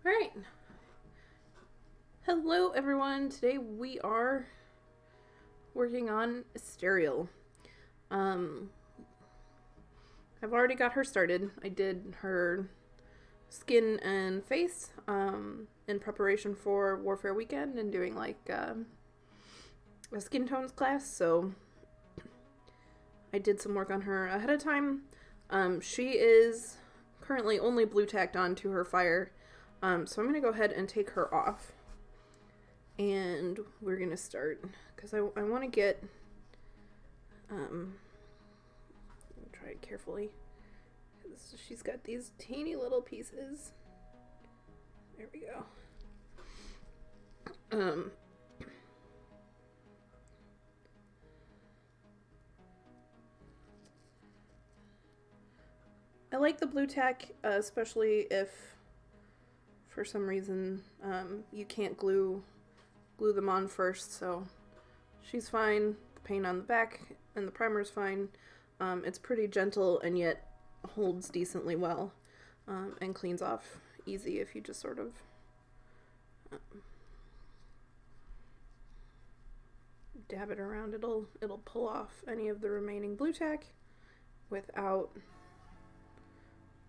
All right. Hello, everyone. Today we are working on Istariel. Um, I've already got her started. I did her skin and face in preparation for Warfare Weekend and doing like a skin tones class. So I did some work on her ahead of time. She is currently only blue tacked on to her fire. So I'm going to go ahead and take her off. And we're going to start, because I want to get, try it carefully. She's got these teeny little pieces. There we go. I like the blue tack, especially if for some reason you can't glue them on first, so she's fine. The paint on the back and the primer's fine. It's pretty gentle and yet holds decently well, and cleans off easy if you just sort of dab it around. It'll pull off any of the remaining blue tack without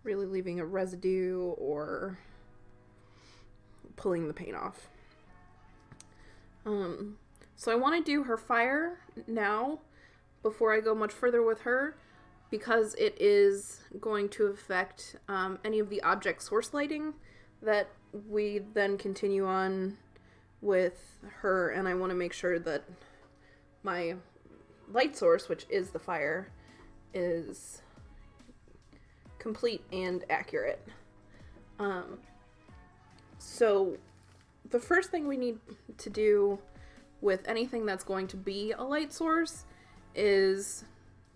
really leaving a residue or pulling the paint off. So I want to do her fire now before I go much further with her, because it is going to affect any of the object source lighting that we then continue on with her, and I want to make sure that my light source, which is the fire, is complete and accurate. So the first thing we need to do with anything that's going to be a light source is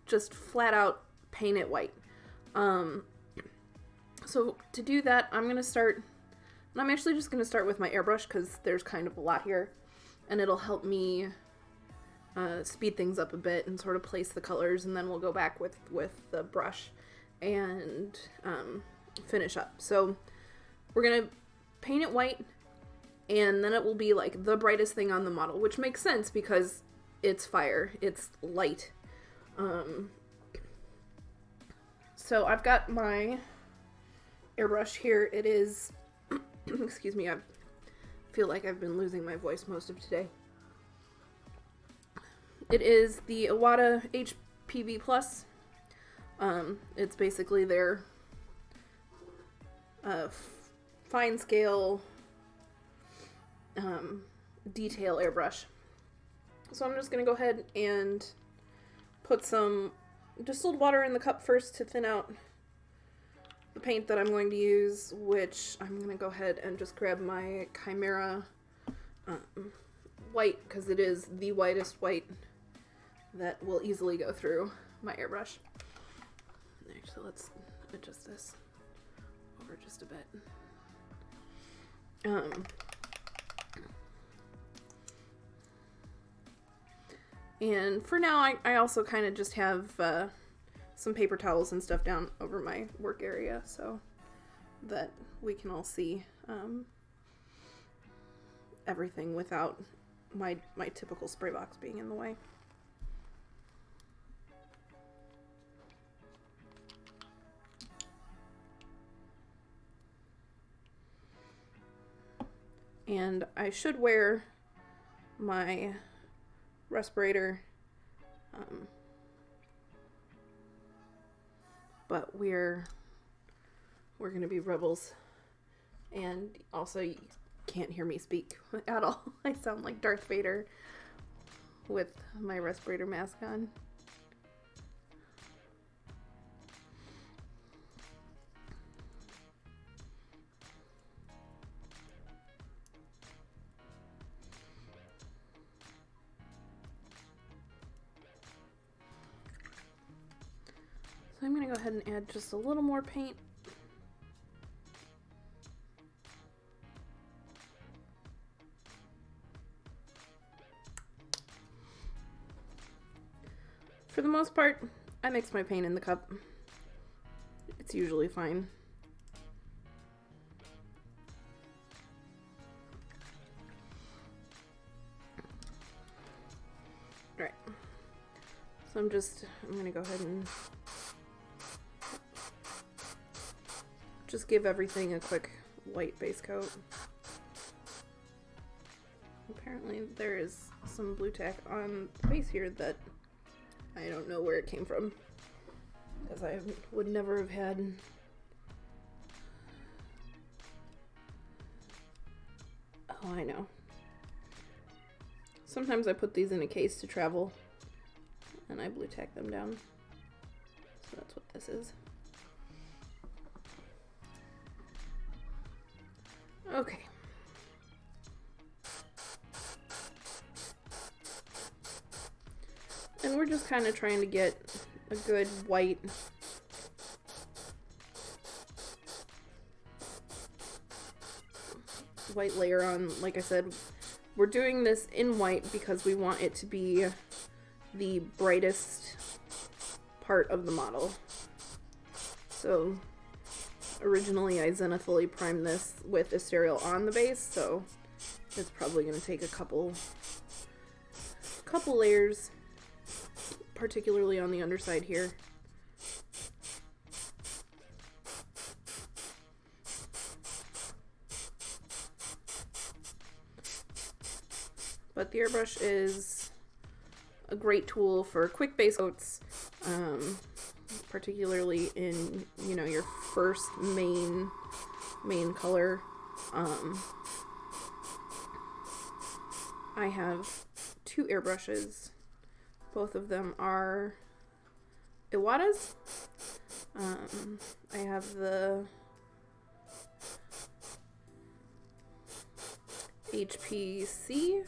just flat out paint it white. So to do that, I'm actually just going to start with my airbrush, because there's kind of a lot here, and it'll help me speed things up a bit and sort of place the colors, and then we'll go back with the brush and finish up. So we're going to paint it white, and then it will be like the brightest thing on the model, which makes sense because it's fire, it's light. So I've got my airbrush here. It is, excuse me, I feel like I've been losing my voice most of today. It is the Iwata HPV Plus. It's basically their fine scale detail airbrush. So I'm just going to go ahead and put some distilled water in the cup first to thin out the paint that I'm going to use, which I'm going to go ahead and just grab my Chimera white, because it is the whitest white that will easily go through my airbrush. Actually, let's adjust this over just a bit. And for now, I also kind of just have some paper towels and stuff down over my work area so that we can all see everything without my typical spray box being in the way. And I should wear my respirator, but we're gonna be rebels, and also you can't hear me speak at all. I sound like Darth Vader with my respirator mask on. So I'm going to go ahead and add just a little more paint. For the most part, I mix my paint in the cup. It's usually fine. Alright. So I'm going to go ahead and just give everything a quick white base coat. Apparently there is some blue tack on the base here that I don't know where it came from, because I would never have had oh, I know. Sometimes I put these in a case to travel and I blue tack them down. So that's what this is. Okay. And we're just kind of trying to get a good white layer on. Like I said, we're doing this in white because we want it to be the brightest part of the model. So originally I zenithally primed this with Istariel on the base, so it's probably going to take a couple layers, particularly on the underside here. But the airbrush is a great tool for quick base coats, particularly in, you know, your first main color. I have two airbrushes. Both of them are Iwata's. I have the HPC,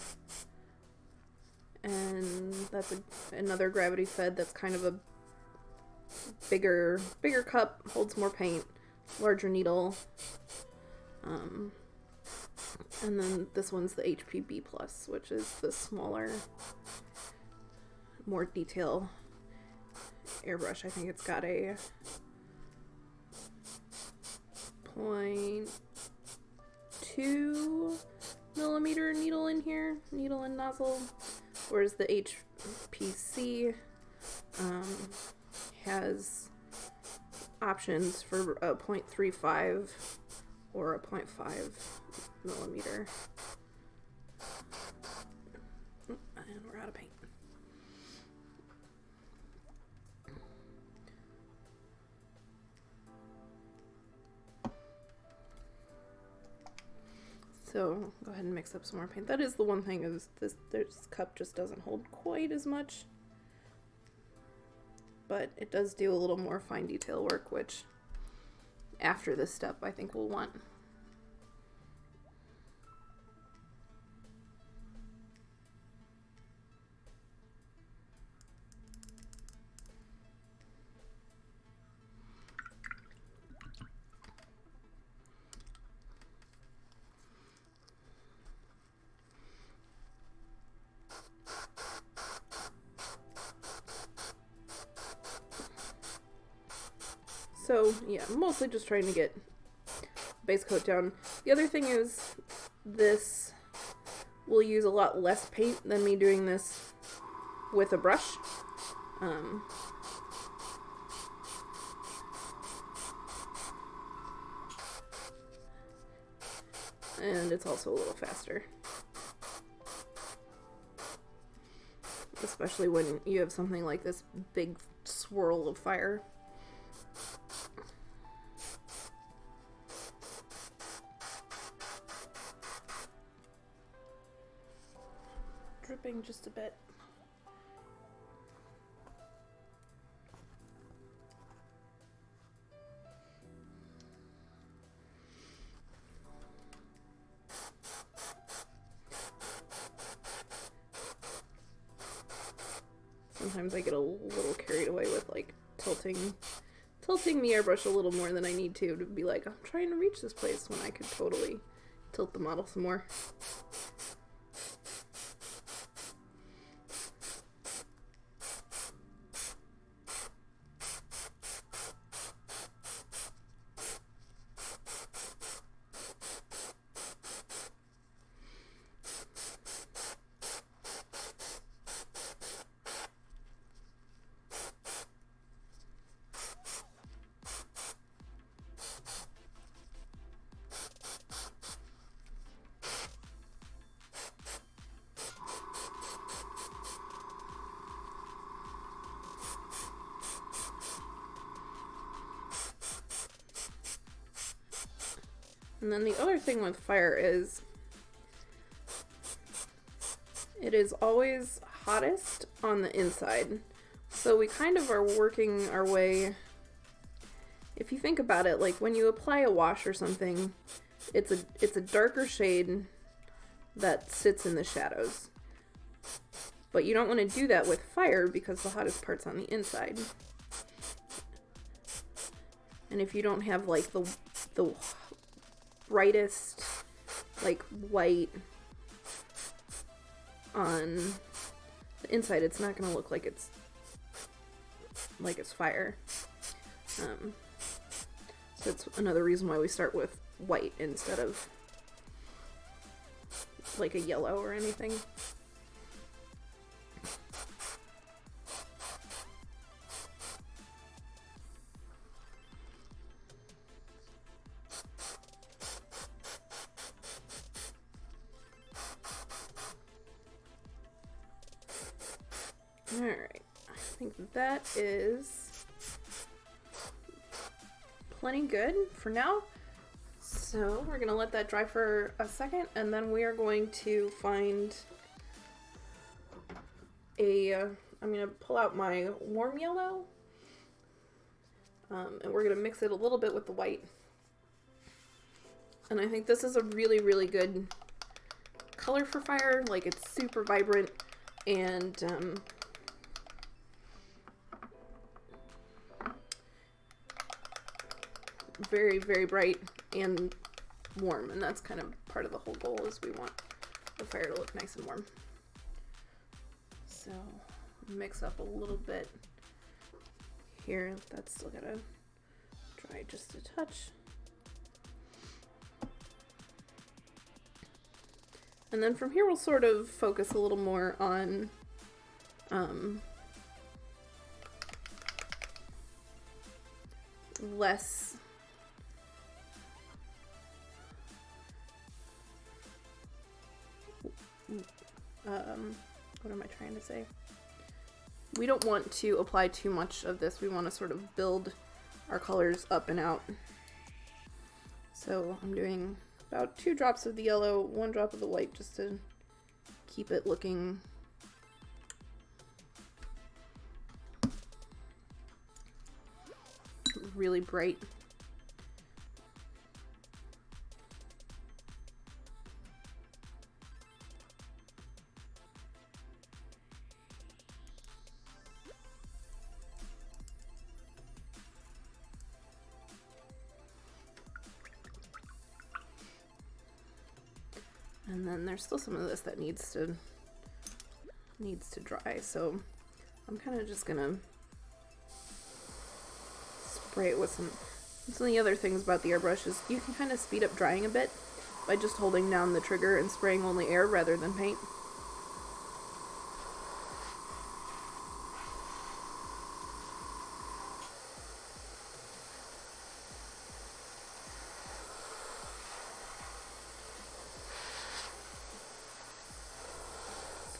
and that's another gravity fed that's kind of a bigger cup, holds more paint, larger needle. And then this one's the HPB Plus, which is the smaller, more detail airbrush. I think it's got a 0.2 millimeter needle in here, needle and nozzle, whereas the HPC has options for a 0.35 or a 0.5 millimeter. And we're out of paint. So go ahead and mix up some more paint. That is the one thing, is this cup just doesn't hold quite as much, but it does do a little more fine detail work, which after this step I think we'll want. So yeah, I'm mostly just trying to get base coat down. The other thing is, this will use a lot less paint than me doing this with a brush. And it's also a little faster. Especially when you have something like this big swirl of fire. Dripping just a bit. Sometimes I get a little carried away with like tilting the airbrush a little more than I need to be like, I'm trying to reach this place, when I could totally tilt the model some more. And then the other thing with fire is it is always hottest on the inside. So we kind of are working our way, if you think about it, like when you apply a wash or something, it's a darker shade that sits in the shadows. But you don't want to do that with fire because the hottest part's on the inside. And if you don't have like the brightest like white on the inside, it's not going to look like it's fire. So that's another reason why we start with white instead of like a yellow or anything. Alright, I think that is plenty good for now. So we're going to let that dry for a second, and then we are going to find I'm going to pull out my warm yellow, and we're going to mix it a little bit with the white. And I think this is a really, really good color for fire. Like, it's super vibrant and very, very bright and warm, and that's kind of part of the whole goal, is we want the fire to look nice and warm. So mix up a little bit here. That's still gotta dry just a touch. And then from here we'll sort of focus a little more on less what am I trying to say? We don't want to apply too much of this. We want to sort of build our colors up and out. So I'm doing about 2 drops of the yellow, 1 drop of the white, just to keep it looking really bright. And then there's still some of this that needs to dry, so I'm kind of just gonna spray it with some of the other things about the airbrush is you can kind of speed up drying a bit by just holding down the trigger and spraying only air rather than paint.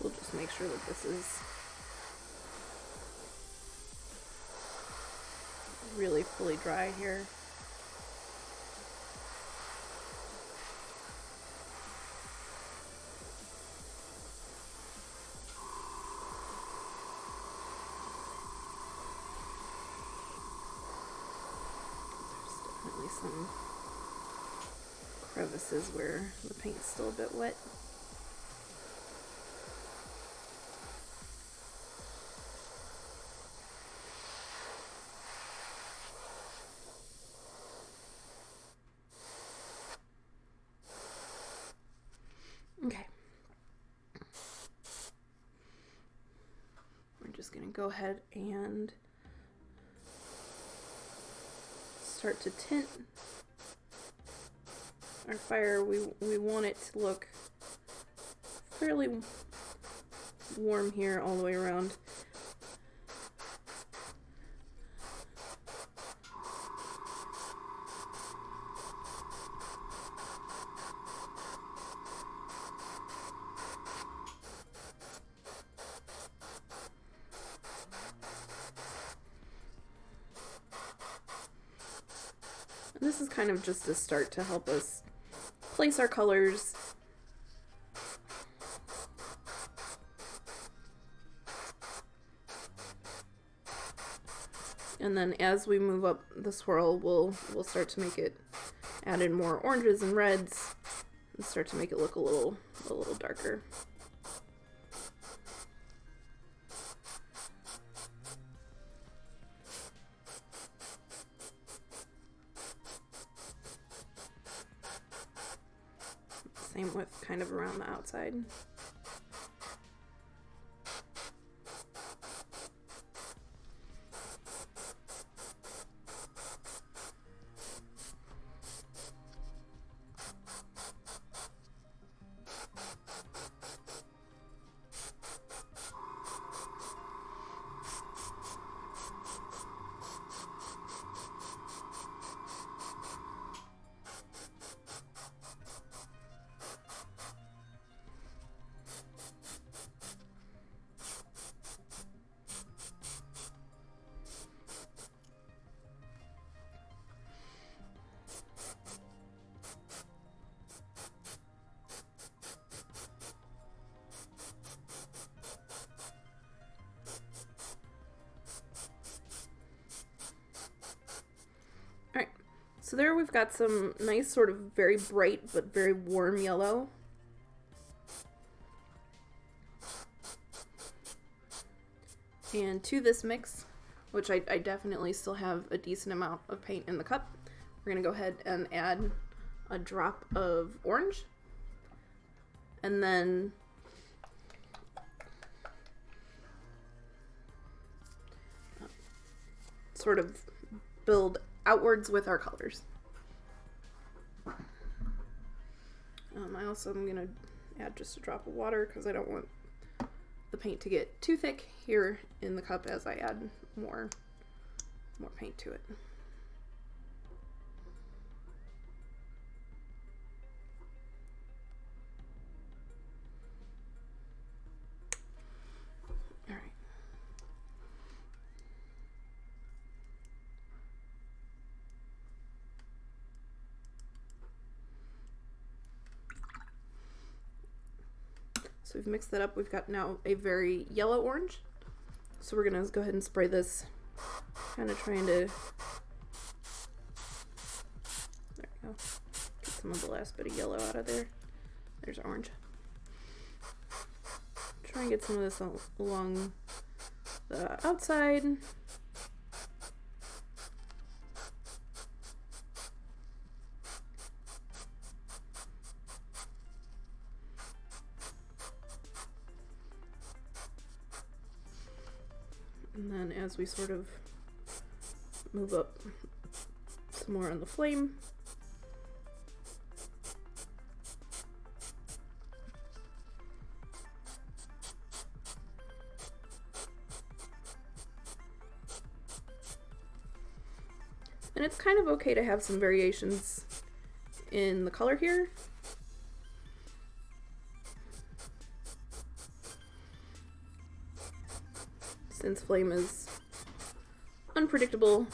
We'll just make sure that this is really fully dry here. There's definitely some crevices where the paint's still a bit wet. Okay. We're just going to go ahead and start to tint our fire. We want it to look fairly warm here all the way around. This is kind of just a start to help us place our colors. And then as we move up the swirl, we'll start to make it, add in more oranges and reds, and start to make it look a little darker. Same with kind of around the outside. So there we've got some nice sort of very bright but very warm yellow. And to this mix, which I definitely still have a decent amount of paint in the cup, we're going to go ahead and add a drop of orange. And then sort of build outwards with our colors. I also am going to add just a drop of water because I don't want the paint to get too thick here in the cup as I add more paint to it. All right. So we've mixed that up. We've got now a very yellow orange. So we're gonna go ahead and spray this, kind of trying to, there we go, get some of the last bit of yellow out of there. There's orange. Try and get some of this along the outside. And then as we sort of move up some more on the flame, and it's kind of okay to have some variations in the color here. Since flame is unpredictable,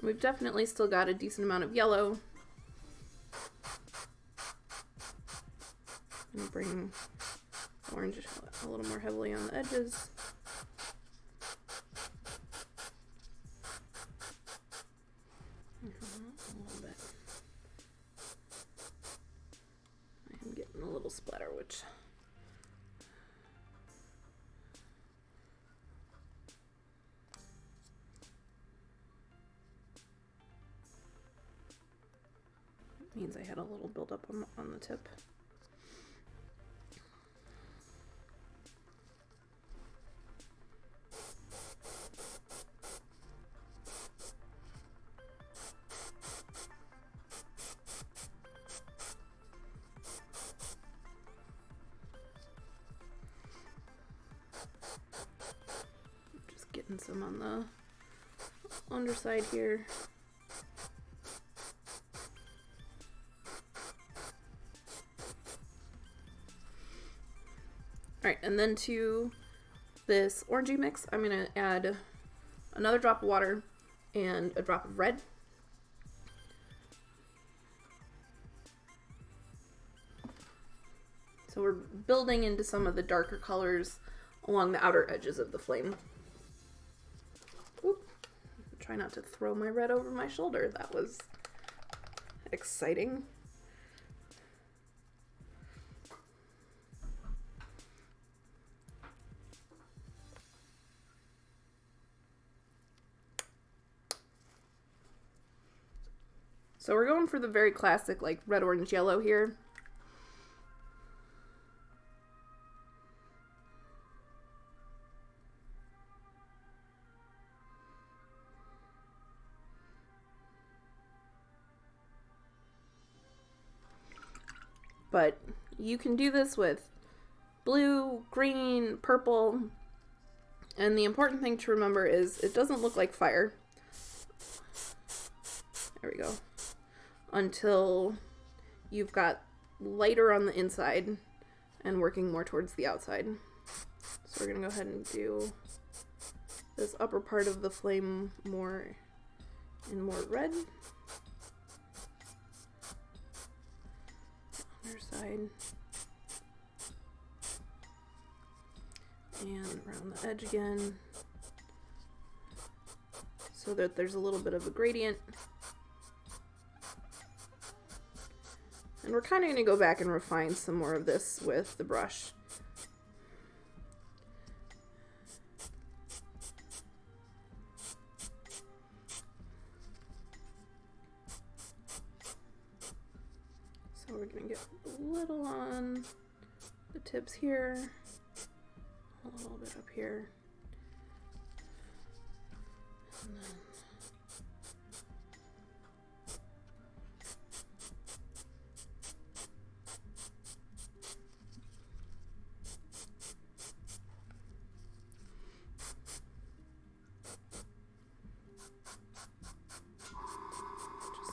we've definitely still got a decent amount of yellow. And bring orange a little more heavily on the edges. A little bit. I am getting a little splatter, which means I had a little buildup on the tip. Just getting some on the underside here. Alright, and then to this orangey mix, I'm going to add another drop of water and a drop of red. So we're building into some of the darker colors along the outer edges of the flame. Oop. Try not to throw my red over my shoulder. That was exciting. So we're going for the very classic, like, red, orange, yellow here. But you can do this with blue, green, purple. And the important thing to remember is it doesn't look like fire. There we go. Until you've got lighter on the inside and working more towards the outside. So we're going to go ahead and do this upper part of the flame more in more red. Other side. And around the edge again. So that there's a little bit of a gradient. And we're kind of going to go back and refine some more of this with the brush. So we're going to get a little on the tips here, a little bit up here. And then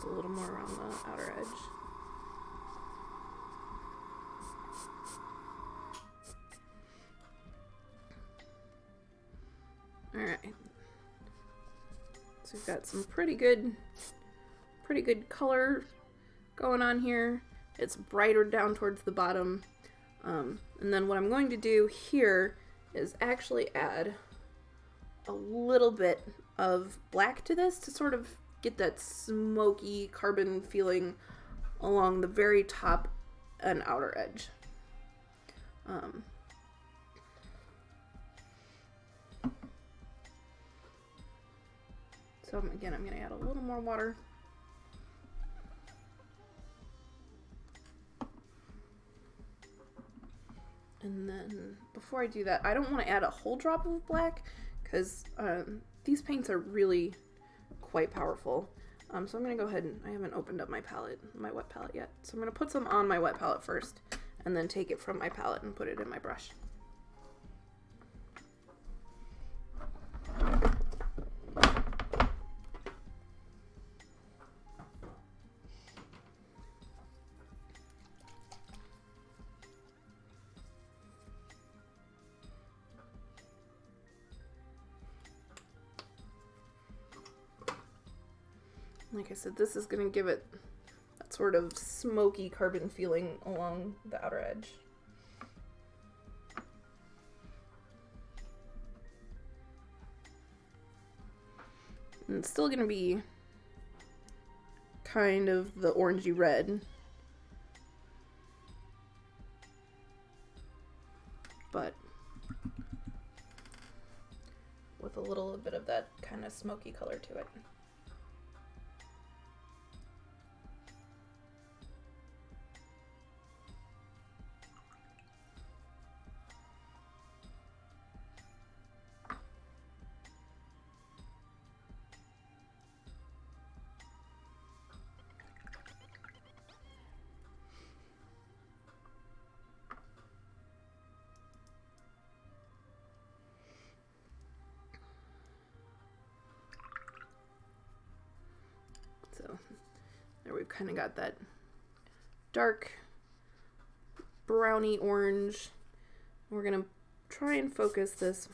a little more around the outer edge. Alright. So we've got some pretty good color going on here. It's brighter down towards the bottom. And then what I'm going to do here is actually add a little bit of black to this to sort of get that smoky carbon feeling along the very top and outer edge. So again, I'm going to add a little more water. And then before I do that, I don't want to add a whole drop of black because these paints are really quite powerful. So I'm going to go ahead and I haven't opened up my palette, my wet palette yet. So I'm going to put some on my wet palette first and then take it from my palette and put it in my brush. Like I said, this is going to give it that sort of smoky carbon feeling along the outer edge. And it's still going to be kind of the orangey red, but with a little bit of that kind of smoky color to it. So there we've kind of got that dark browny orange We're gonna try and focus this.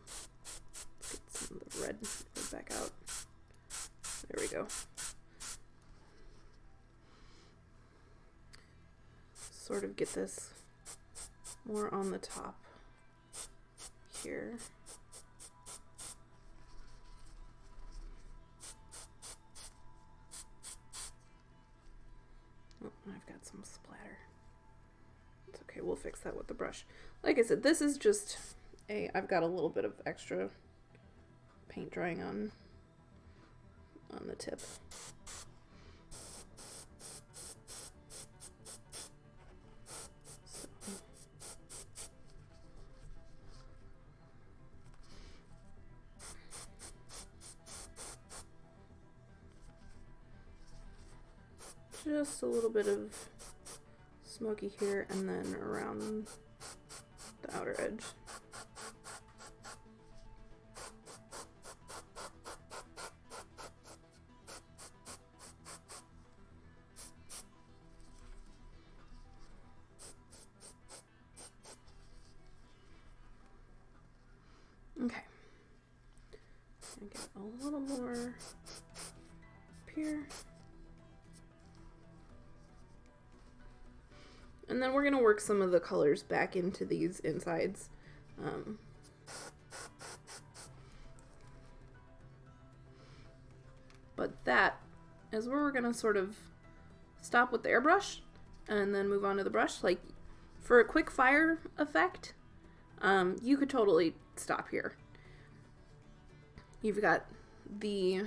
Let's get some of the red back out. There we go. Sort of get this more on the top here. Oh, I've got some splatter. It's okay, we'll fix that with the brush. Like I said, this is just I've got a little bit of extra paint drying on the tip. Just a little bit of smoky here and then around the outer edge. Okay. And get a little more up here. And then we're going to work some of the colors back into these insides. But that is where we're going to sort of stop with the airbrush and then move on to the brush. Like for a quick fire effect, you could totally stop here. You've got the,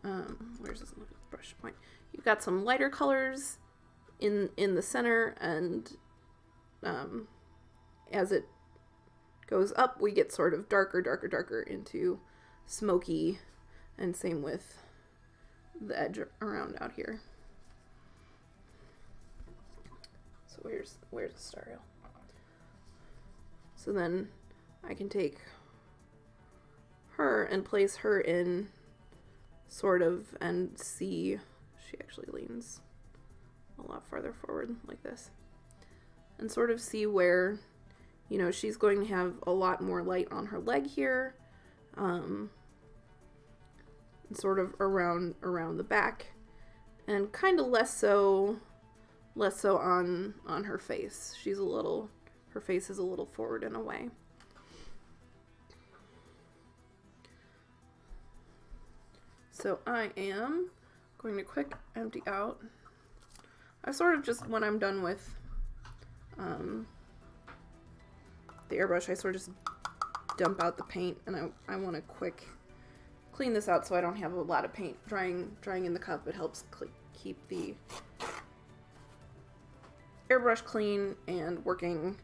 where's this brush point? You've got some lighter colors in the center, and as it goes up, we get sort of darker into smoky, and same with the edge around out here. So where's Istariel? So then I can take her and place her in sort of and see. She actually leans a lot farther forward like this, and sort of see where, you know, she's going to have a lot more light on her leg here, and sort of around the back, and kind of less so on her face. Her face is a little forward in a way. So I am going to quick empty out. I sort of just, when I'm done with the airbrush, I sort of just dump out the paint, and I want to quick clean this out so I don't have a lot of paint drying in the cup. It helps keep the airbrush clean and working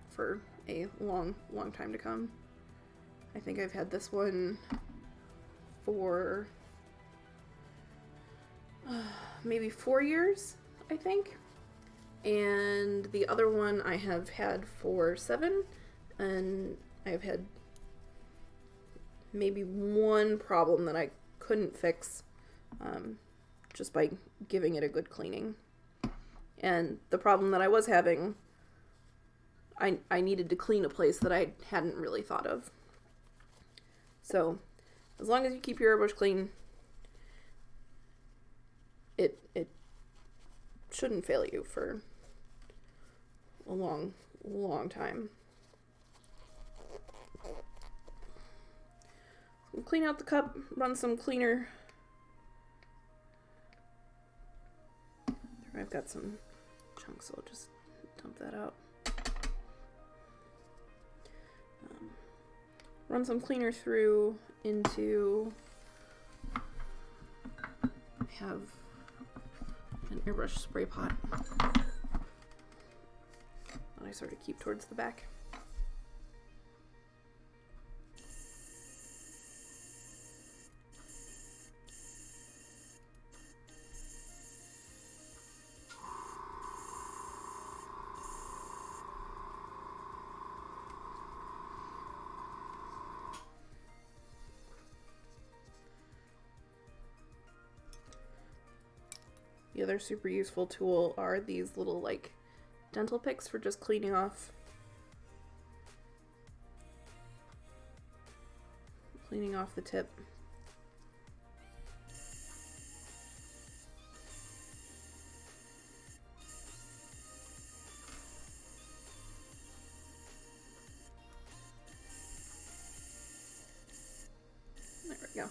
for a long time to come. I think I've had this one for maybe 4 years, I think, and the other one I have had for 7, and I've had maybe one problem that I couldn't fix just by giving it a good cleaning. And the problem that I was having, I needed to clean a place that I hadn't really thought of. So as long as you keep your airbrush clean, it shouldn't fail you for a long time. So clean out the cup, run some cleaner. I've got some chunks, so I'll just dump that out. Run some cleaner through into, I have an airbrush spray pot that I sort of keep towards the back. The other super useful tool are these little like dental picks for just cleaning off the tip. There we go.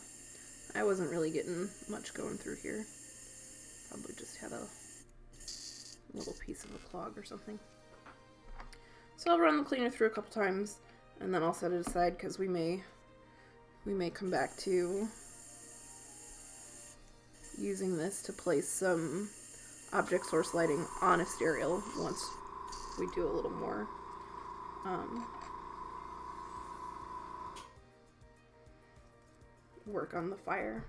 I wasn't really getting much going through here. Probably just had a little piece of a clog or something. So I'll run the cleaner through a couple times, and then I'll set it aside because we may come back to using this to place some object source lighting on Istariel once we do a little more work on the fire.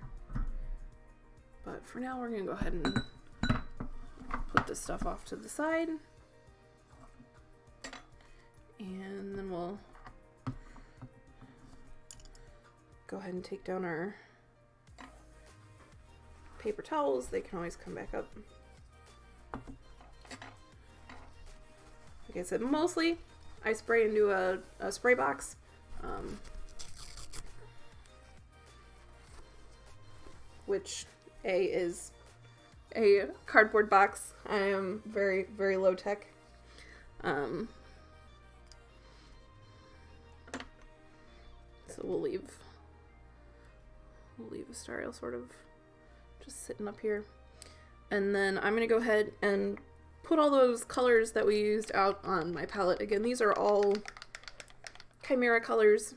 But for now, we're gonna go ahead and put this stuff off to the side, and then we'll go ahead and take down our paper towels. They can always come back up. Like I said, mostly I spray into a spray box. Which is a cardboard box. I am very, very low tech. So we'll leave Istariel sort of just sitting up here. And then I'm going to go ahead and put all those colors that we used out on my palette. Again, these are all Chimera colors.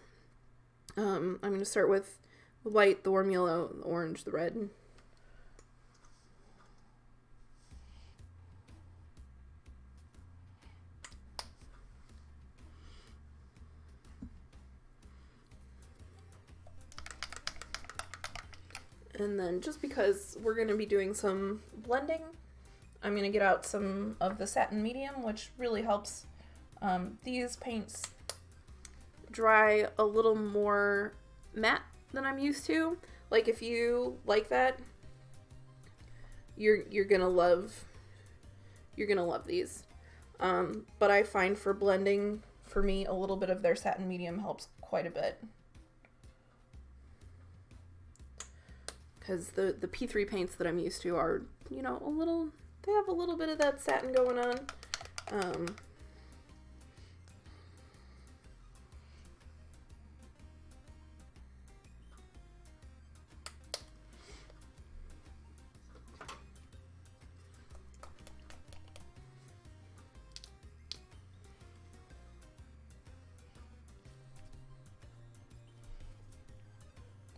I'm going to start with the white, the warm yellow, the orange, the red. And then just because we're going to be doing some blending, I'm going to get out some of the satin medium, which really helps these paints dry a little more matte than I'm used to. Like, if you like that, you're gonna love these. But I find for blending, for me, a little bit of their satin medium helps quite a bit. Because the P3 paints that I'm used to are, you know, they have a little bit of that satin going on.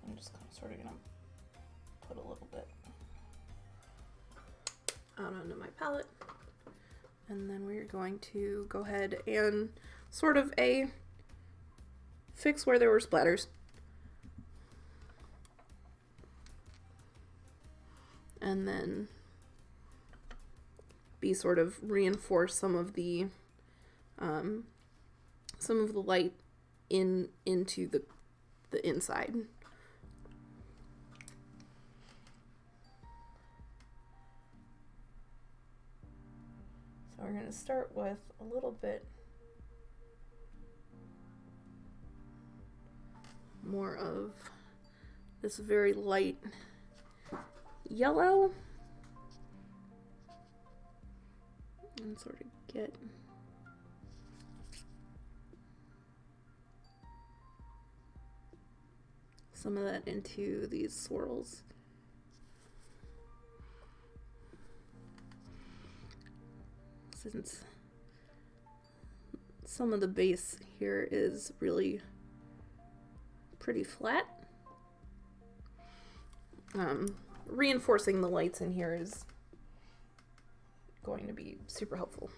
I'm just kind of sort of gonna put a little bit out onto my palette, and then we're going to go ahead and sort of fix where there were splatters, and then sort of reinforce some of the light into the inside. So we're going to start with a little bit more of this very light yellow, and sort of get some of that into these swirls. Since some of the base here is really pretty flat, reinforcing the lights in here is going to be super helpful.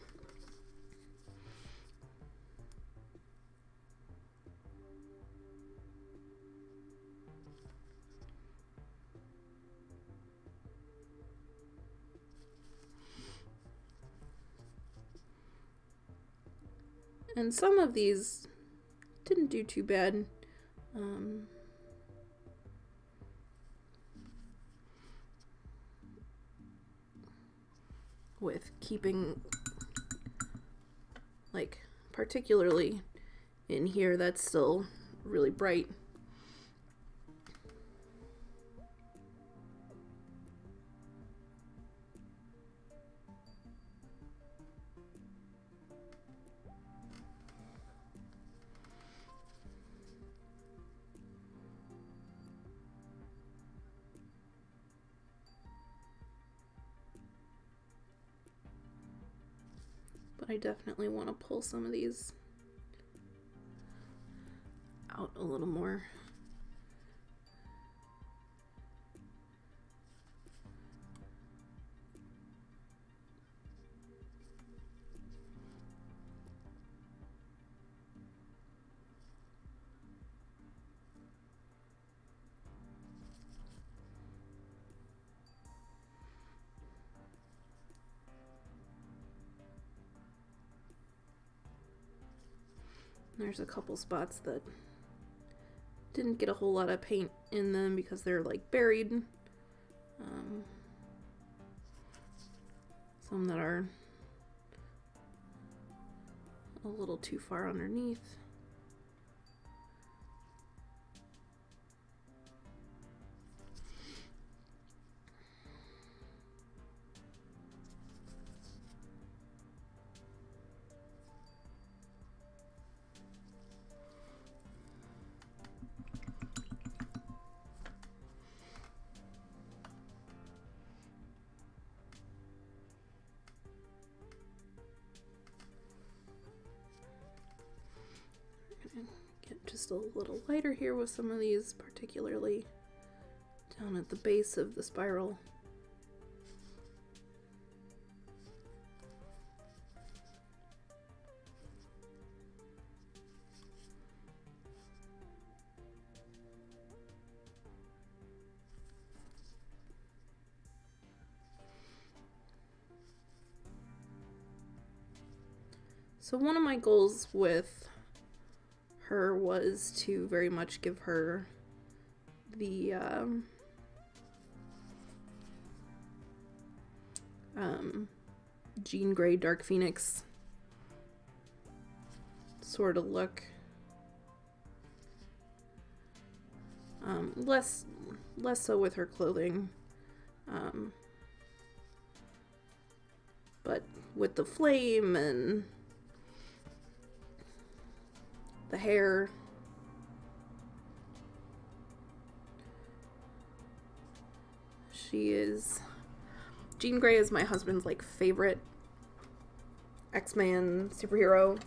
And some of these didn't do too bad. with keeping, like, particularly in here, that's still really bright. But I definitely want to pull some of these out a little more. There's a couple spots that didn't get a whole lot of paint in them because they're like buried. Some that are a little too far underneath. Get just a little lighter here with some of these, particularly down at the base of the spiral. So one of my goals with her was to very much give her the Jean Grey Dark Phoenix sort of look. Less so with her clothing, but with the flame and the hair. Jean Grey is my husband's like favorite X-Men superhero.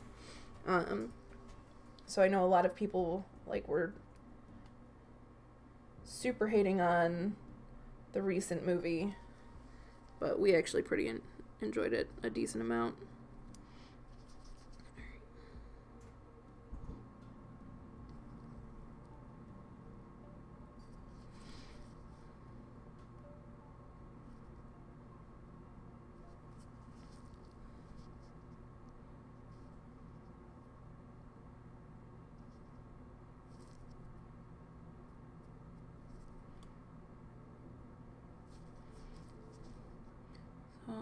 So I know a lot of people like were super hating on the recent movie, but we actually pretty enjoyed it a decent amount.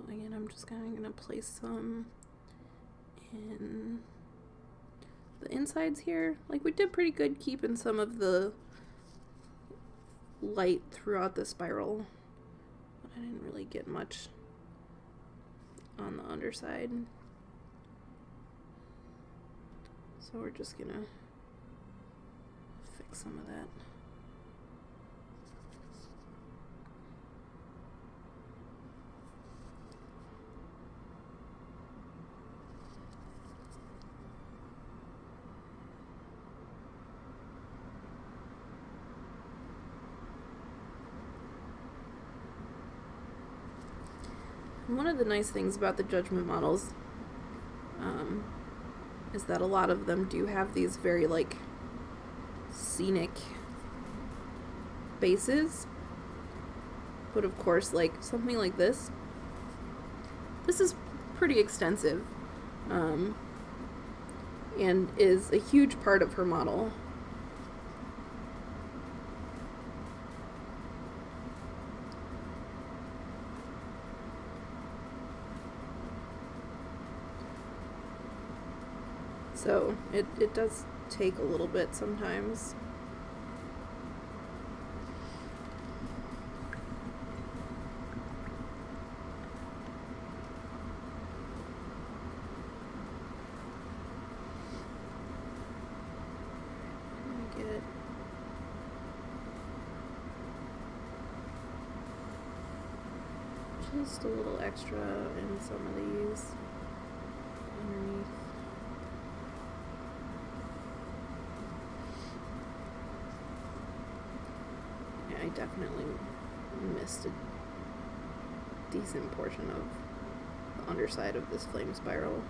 Again, I'm just kind of going to place some in the insides here. Like, we did pretty good keeping some of the light throughout the spiral, but I didn't really get much on the underside. So we're just going to fix some of that. One of the nice things about the Judgement models is that a lot of them do have these very, like, scenic bases. But of course, like, something like this is pretty extensive, and is a huge part of her model. So it does take a little bit sometimes. Just a little extra in some of these underneath. Yeah, I definitely missed a decent portion of the underside of this flame spiral.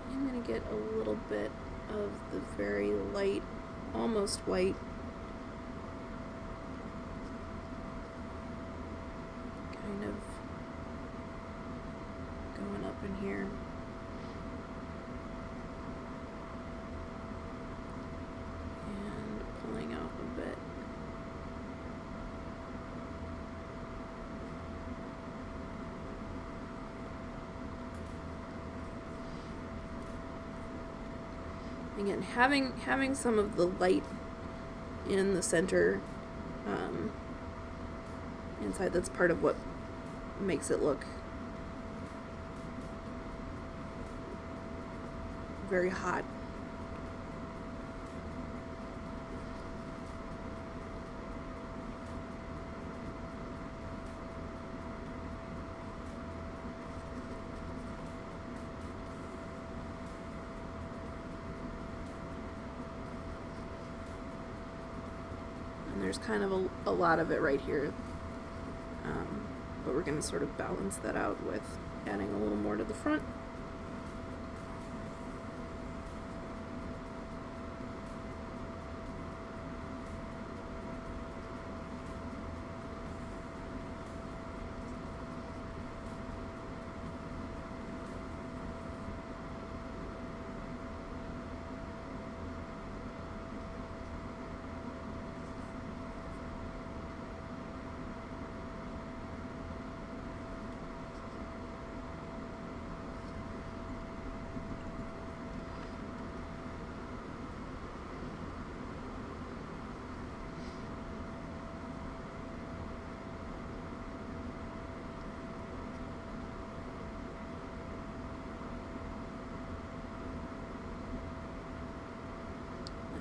I'm going to get a little bit of the very light, almost white, kind of going up in here. And pulling out a bit. Again, having some of the light in the center inside, that's part of what makes it look very hot. There's kind of a lot of it right here, but we're going to sort of balance that out with adding a little more to the front.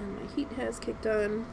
And my heat has kicked on.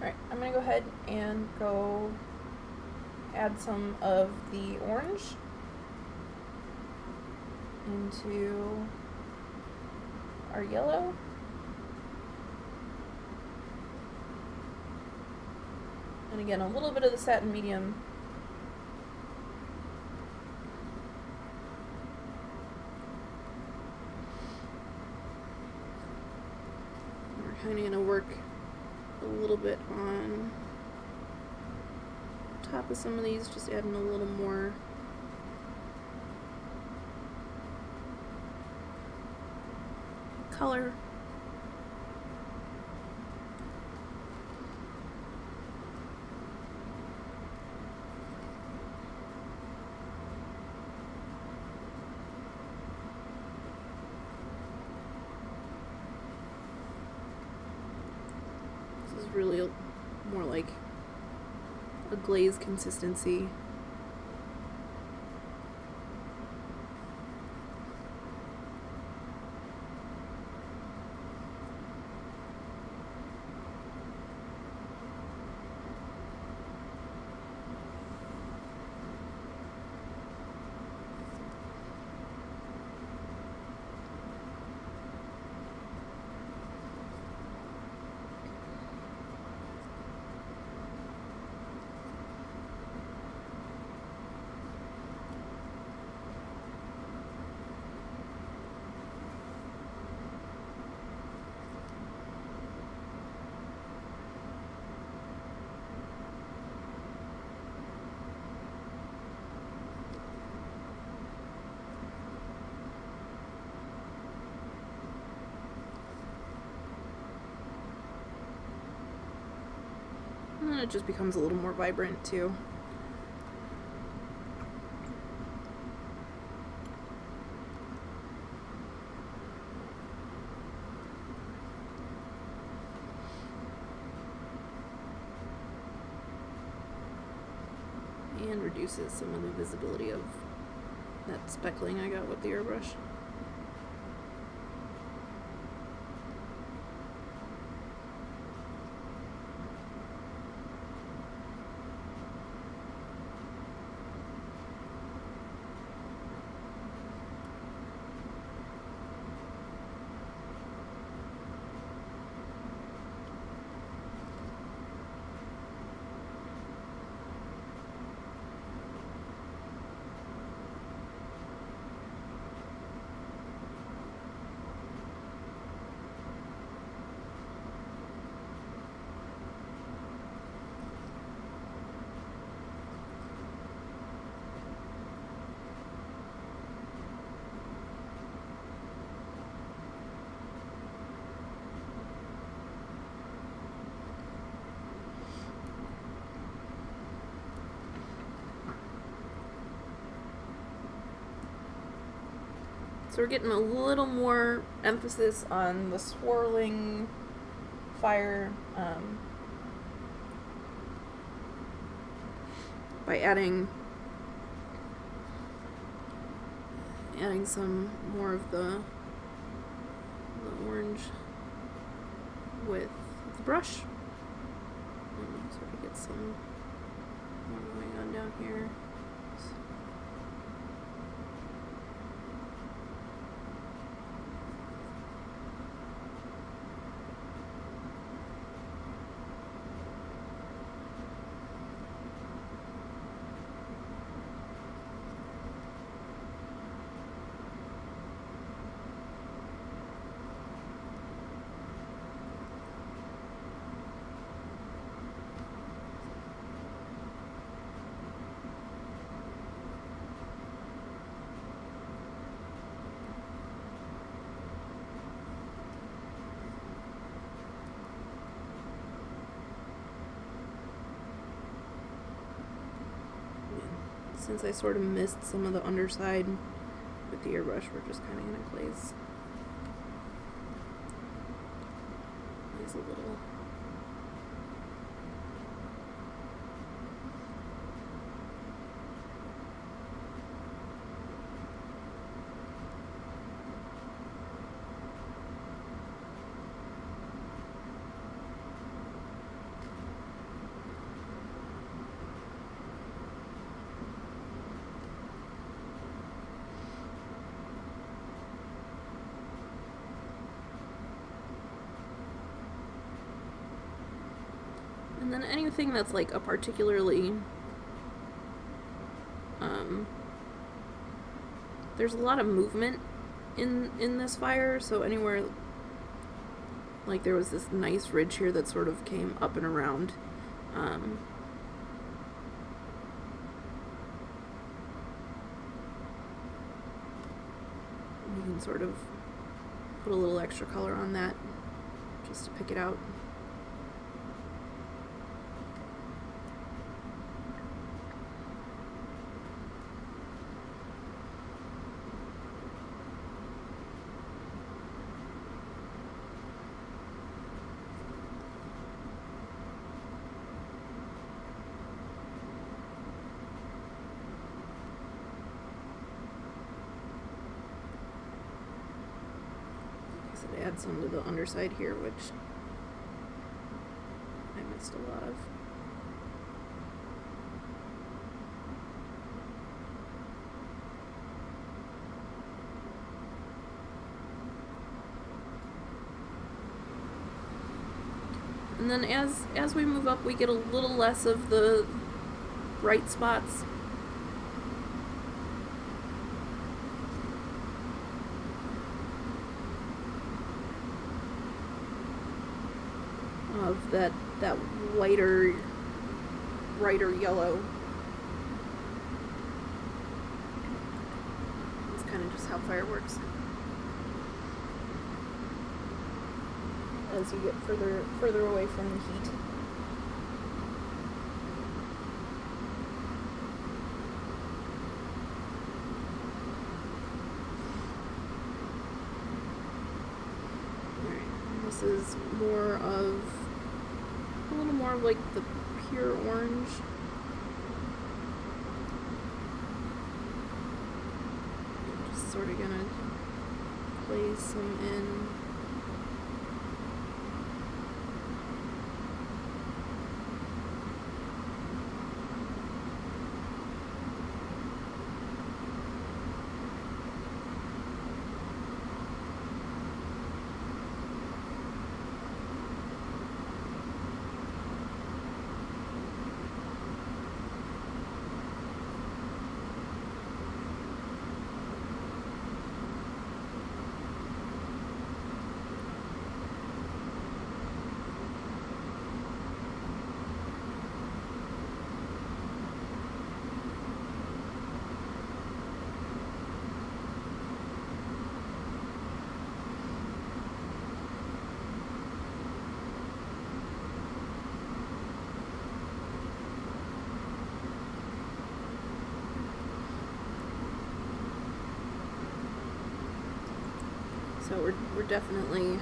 Alright, I'm going to go ahead and go add some of the orange into our yellow. And again, a little bit of the satin medium. We're kind of going to work a little bit on top of some of these, just adding a little more color. This is really more like a glaze consistency. And it just becomes a little more vibrant too. And reduces some of the visibility of that speckling I got with the airbrush. So we're getting a little more emphasis on the swirling fire by adding some more of the orange with the brush. So we get some more going on down here. Since I sort of missed some of the underside with the airbrush, we're just kind of going to glaze a little. And then anything that's like a particularly, there's a lot of movement in this fire, so anywhere, like there was this nice ridge here that sort of came up and around, you can sort of put a little extra color on that just to pick it out. Add some to the underside here, which I missed a lot of. And then as we move up, we get a little less of the bright spots. Of that lighter, brighter yellow. It's kind of just how fire works. As you get further away from the heat. This is more of, a little more of like the pure orange. I'm just sort of gonna place some in. So we're definitely,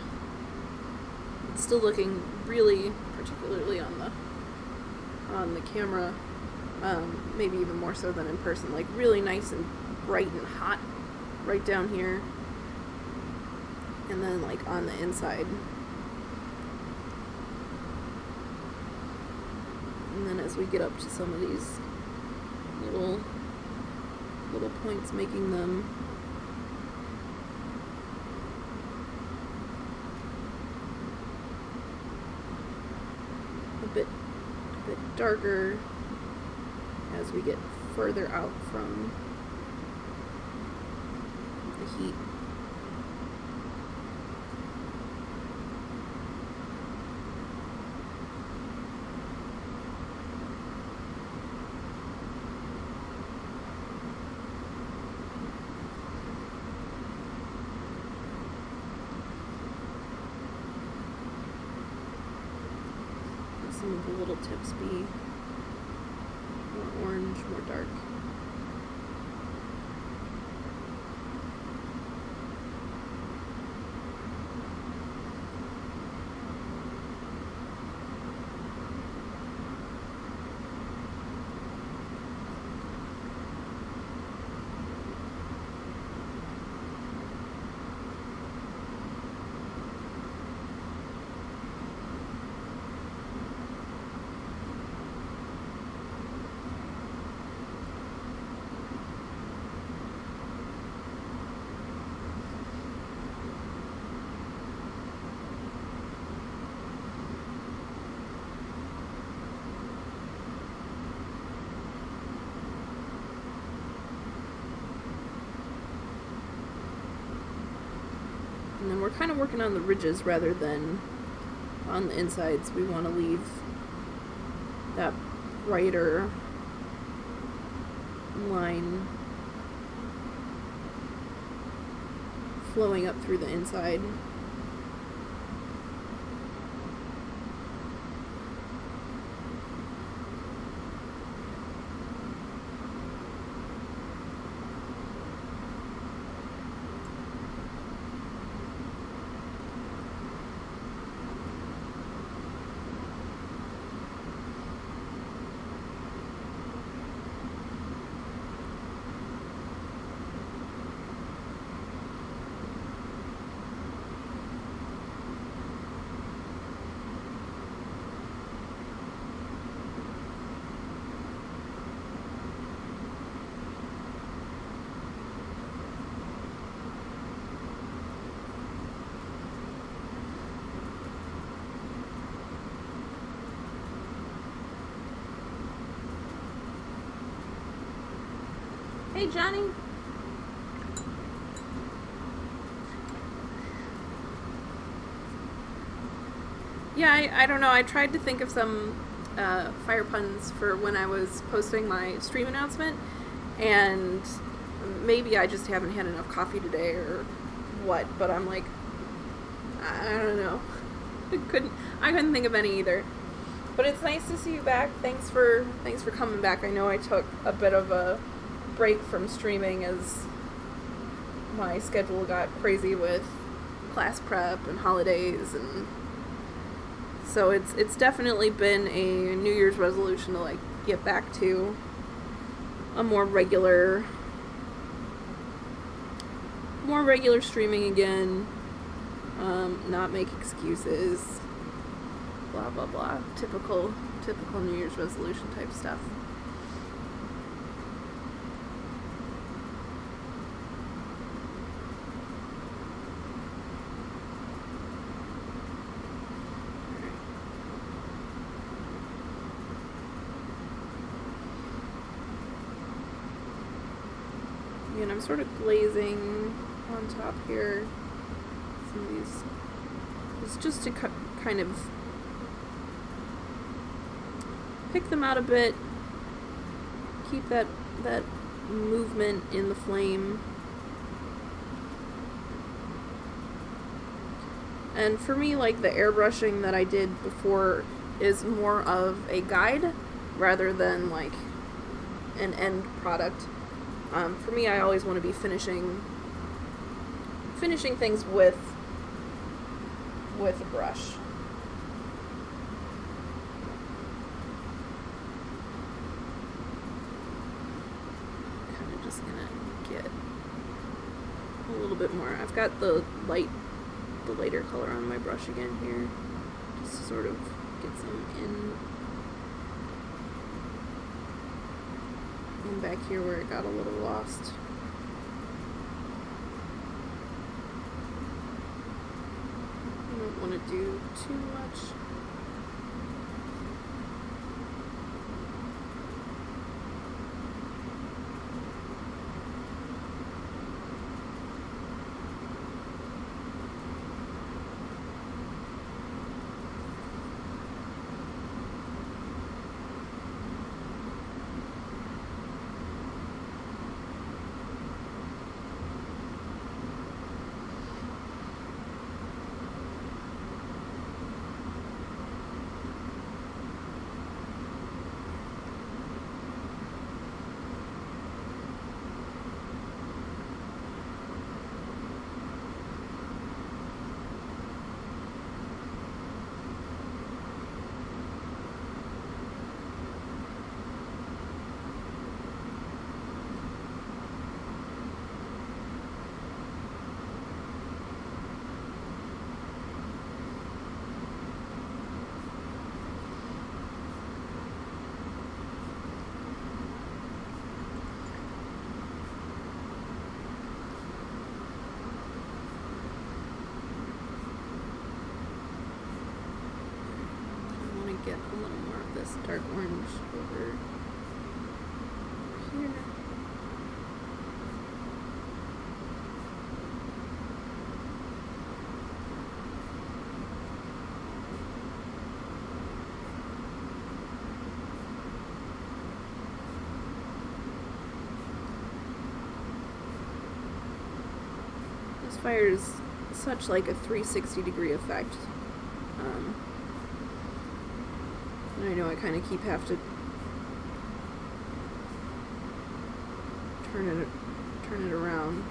it's still looking really, particularly on the camera, maybe even more so than in person, like really nice and bright and hot right down here, and then like on the inside, and then as we get up to some of these little points, making them a bit darker as we get further out from the heat. Some of the little tips be more orange, more dark. And then we're kind of working on the ridges rather than on the insides. We want to leave that brighter line flowing up through the inside. Hey, Johnny. Yeah, I don't know. I tried to think of some fire puns for when I was posting my stream announcement, and maybe I just haven't had enough coffee today or what, but I'm like, I don't know. I couldn't think of any either. But it's nice to see you back. Thanks for coming back. I know I took a bit of a break from streaming as my schedule got crazy with class prep and holidays, and so it's definitely been a New Year's resolution to like get back to a more regular streaming again. Not make excuses, blah blah blah, typical New Year's resolution type stuff. And I'm sort of glazing on top here. Some of these, it's just to kind of pick them out a bit, keep that movement in the flame. And for me, like, the airbrushing that I did before is more of a guide rather than like an end product. For me, I always want to be finishing things with a brush. Kind of just gonna get a little bit more. I've got the lighter color on my brush again here, just to sort of get some in back here where it got a little lost. I don't want to do too much. Get a little more of this dark orange over here. This fires such like a 360-degree effect. I know I kind of have to turn it around.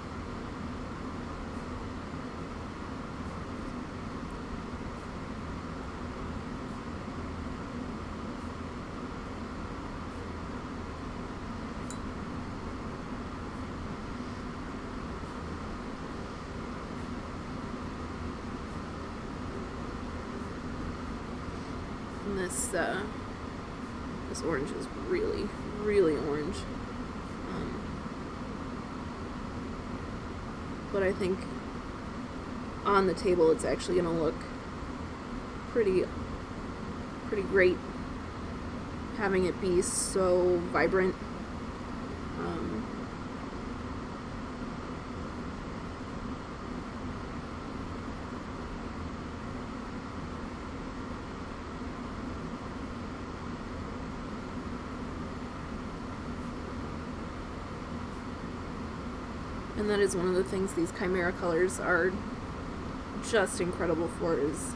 And this orange is really, really orange. But I think on the table it's actually going to look pretty great having it be so vibrant. And that is one of the things these Chimera colors are just incredible for, is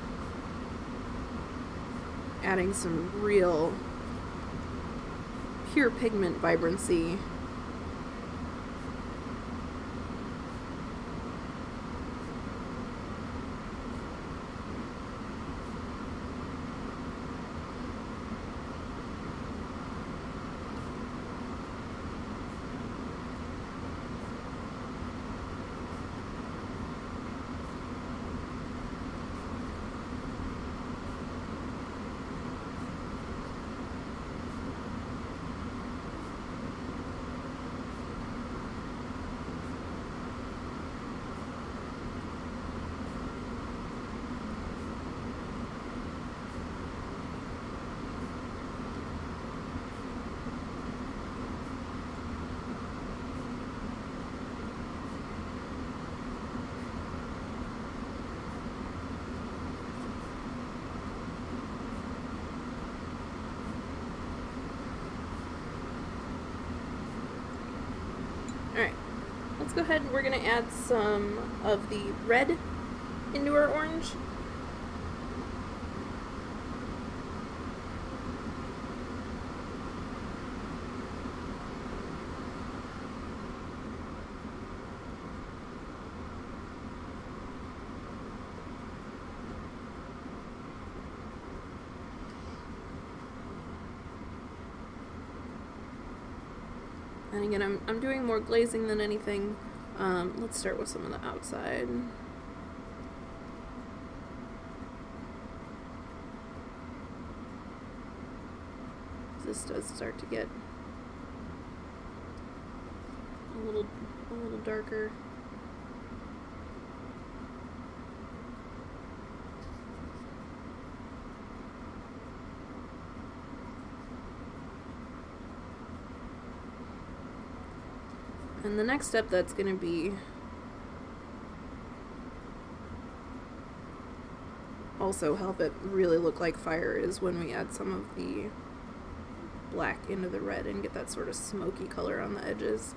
adding some real pure pigment vibrancy. let's go ahead and we're going to add some of the red into our orange. And again, I'm doing more glazing than anything. Let's start with some of the outside. This does start to get a little darker. And the next step that's going to be also help it really look like fire is when we add some of the black into the red and get that sort of smoky color on the edges.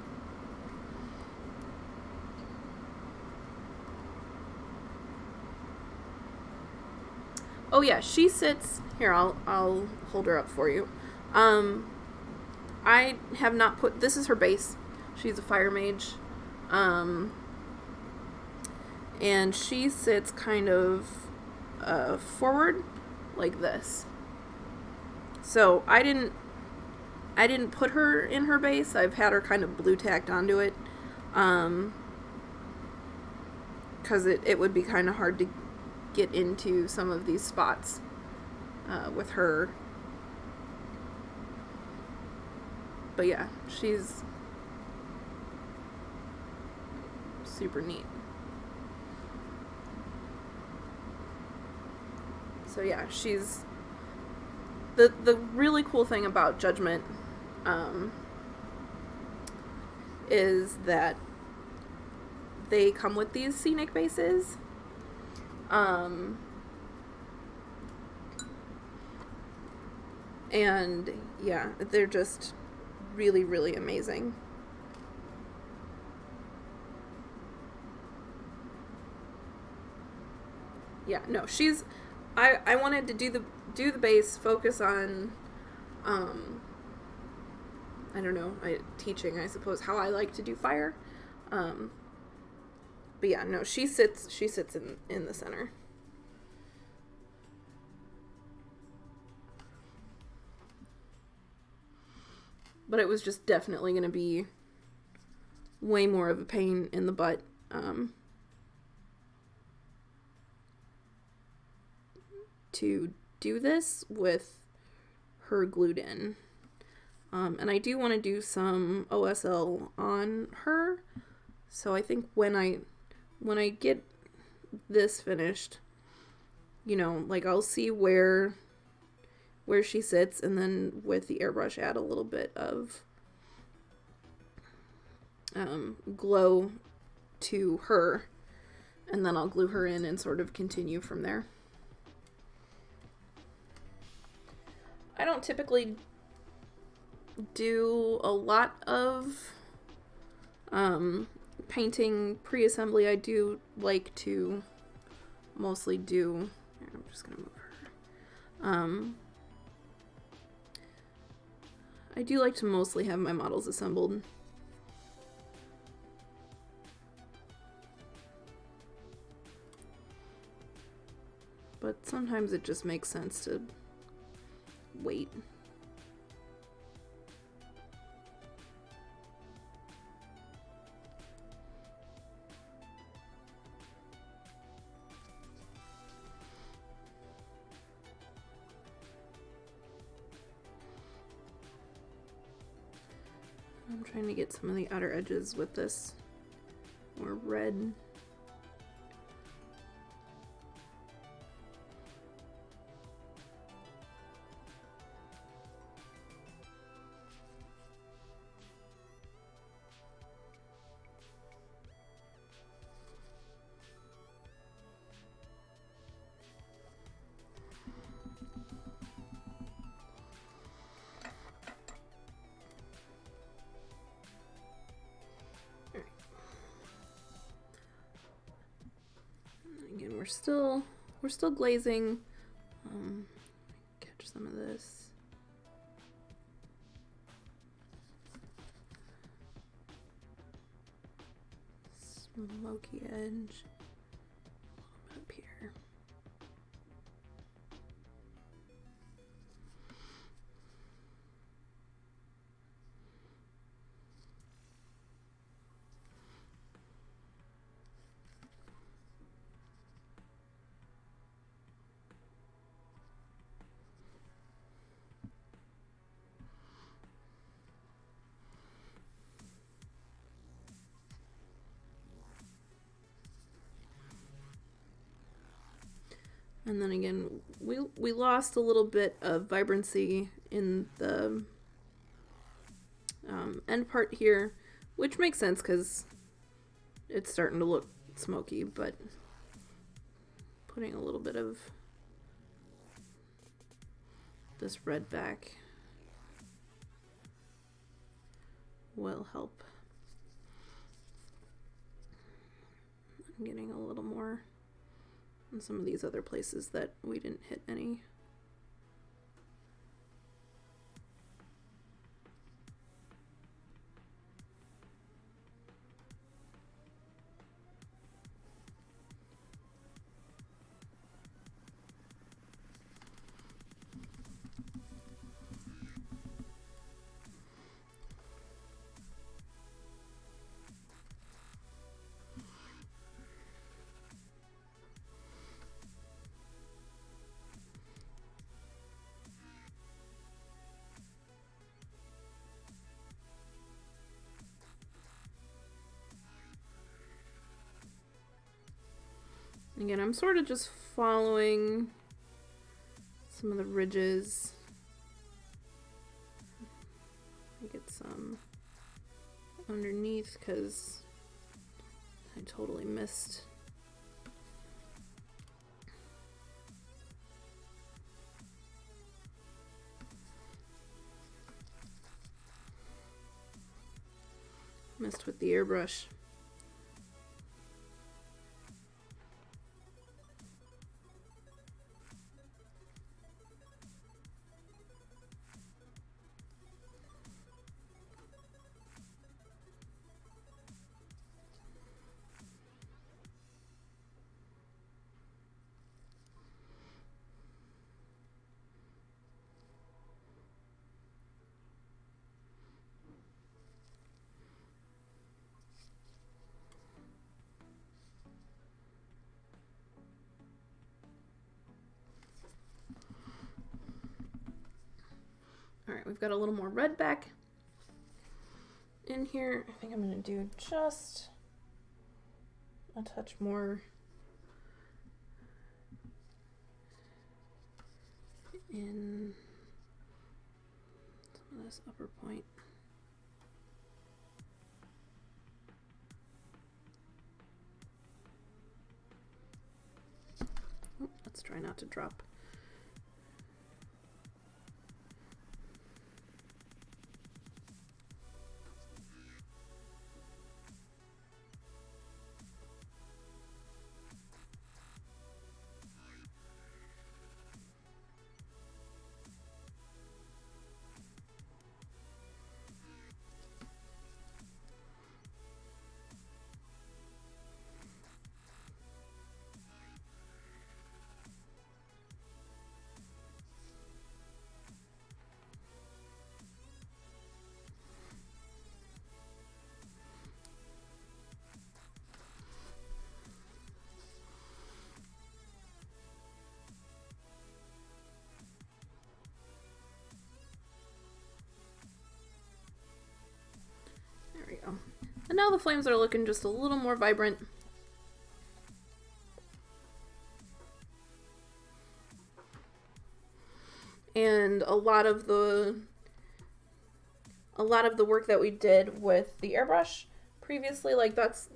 Oh yeah, she sits here. I'll hold her up for you. I have not put, this is her base. She's a fire mage. And she sits kind of forward like this. So I didn't put her in her base. I've had her kind of blue tacked onto it. Because it would be kind of hard to get into some of these spots with her. But yeah, she's super neat. So yeah, she's the really cool thing about Judgement is that they come with these scenic bases. And yeah, they're just really, really amazing. Yeah, no, she's I wanted to do the base, focus on I don't know, teaching, I suppose, how I like to do fire. But yeah, no, she sits in the center. But it was just definitely going to be way more of a pain in the butt to do this with her glued in. And I do want to do some OSL on her. So I think when I get this finished, you know, like I'll see where she sits, and then with the airbrush add a little bit of glow to her, and then I'll glue her in and sort of continue from there. I don't typically do a lot of painting pre-assembly. I do like to mostly do, I'm just gonna move her. I do like to mostly have my models assembled. But sometimes it just makes sense to wait. I'm trying to get some of the outer edges with this more red. we're still glazing. Catch some of this. Smoky edge. A little bit up here. And then again, we lost a little bit of vibrancy in the end part here, which makes sense because it's starting to look smoky, but putting a little bit of this red back will help. I'm getting a little more in some of these other places that we didn't hit any. Again, I'm sort of just following some of the ridges. I get some underneath because I totally missed. Missed with the airbrush. Alright, we've got a little more red back in here. I think I'm going to do just a touch more in some of this upper point. Oh, let's try not to drop. There we go. And now the flames are looking just a little more vibrant. And a lot of the work that we did with the airbrush previously, like that's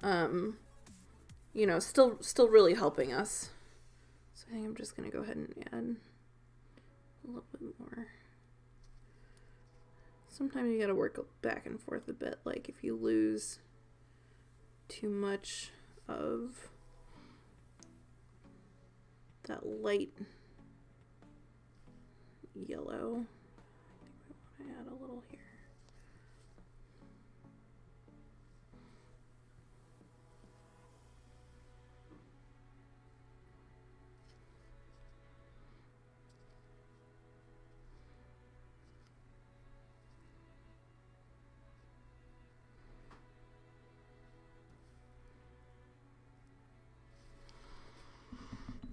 you know, still really helping us. So I think I'm just gonna go ahead and add a little bit more. Sometimes you gotta work back and forth a bit, like if you lose too much of that light yellow. I think I want to add a little here.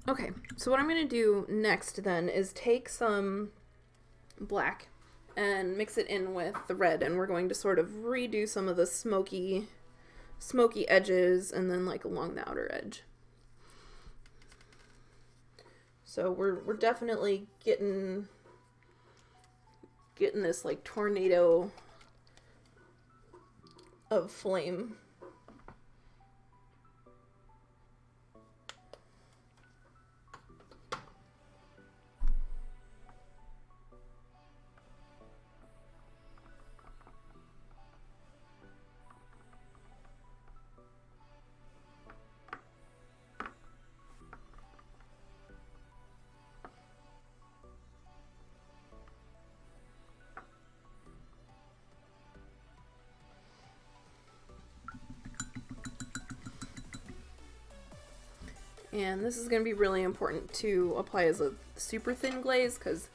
Okay, so what I'm going to do next then is take some black and mix it in with the red, and we're going to sort of redo some of the smoky edges and then like along the outer edge. So we're definitely getting this like tornado of flame. And this is going to be really important to apply as a super thin glaze because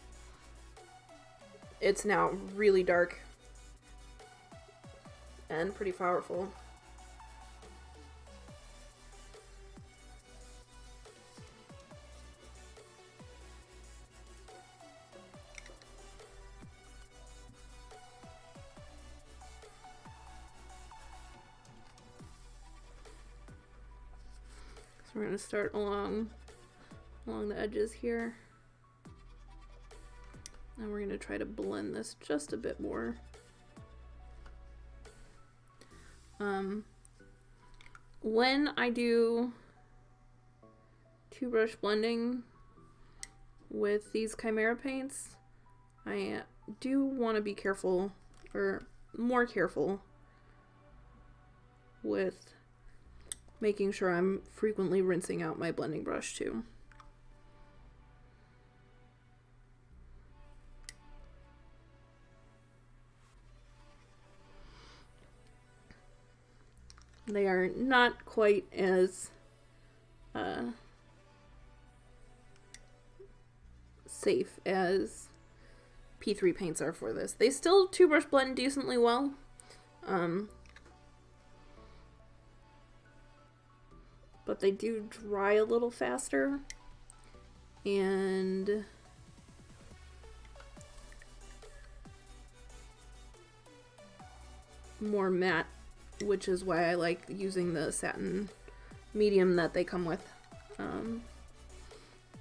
it's now really dark and pretty powerful. So we're going to start along the edges here. And we're going to try to blend this just a bit more. When I do two brush blending with these Chimera paints, I do want to be careful, or more careful, with making sure I'm frequently rinsing out my blending brush too. They are not quite as safe as P3 paints are for this. They still two brush blend decently well. But they do dry a little faster and more matte, which is why I like using the satin medium that they come with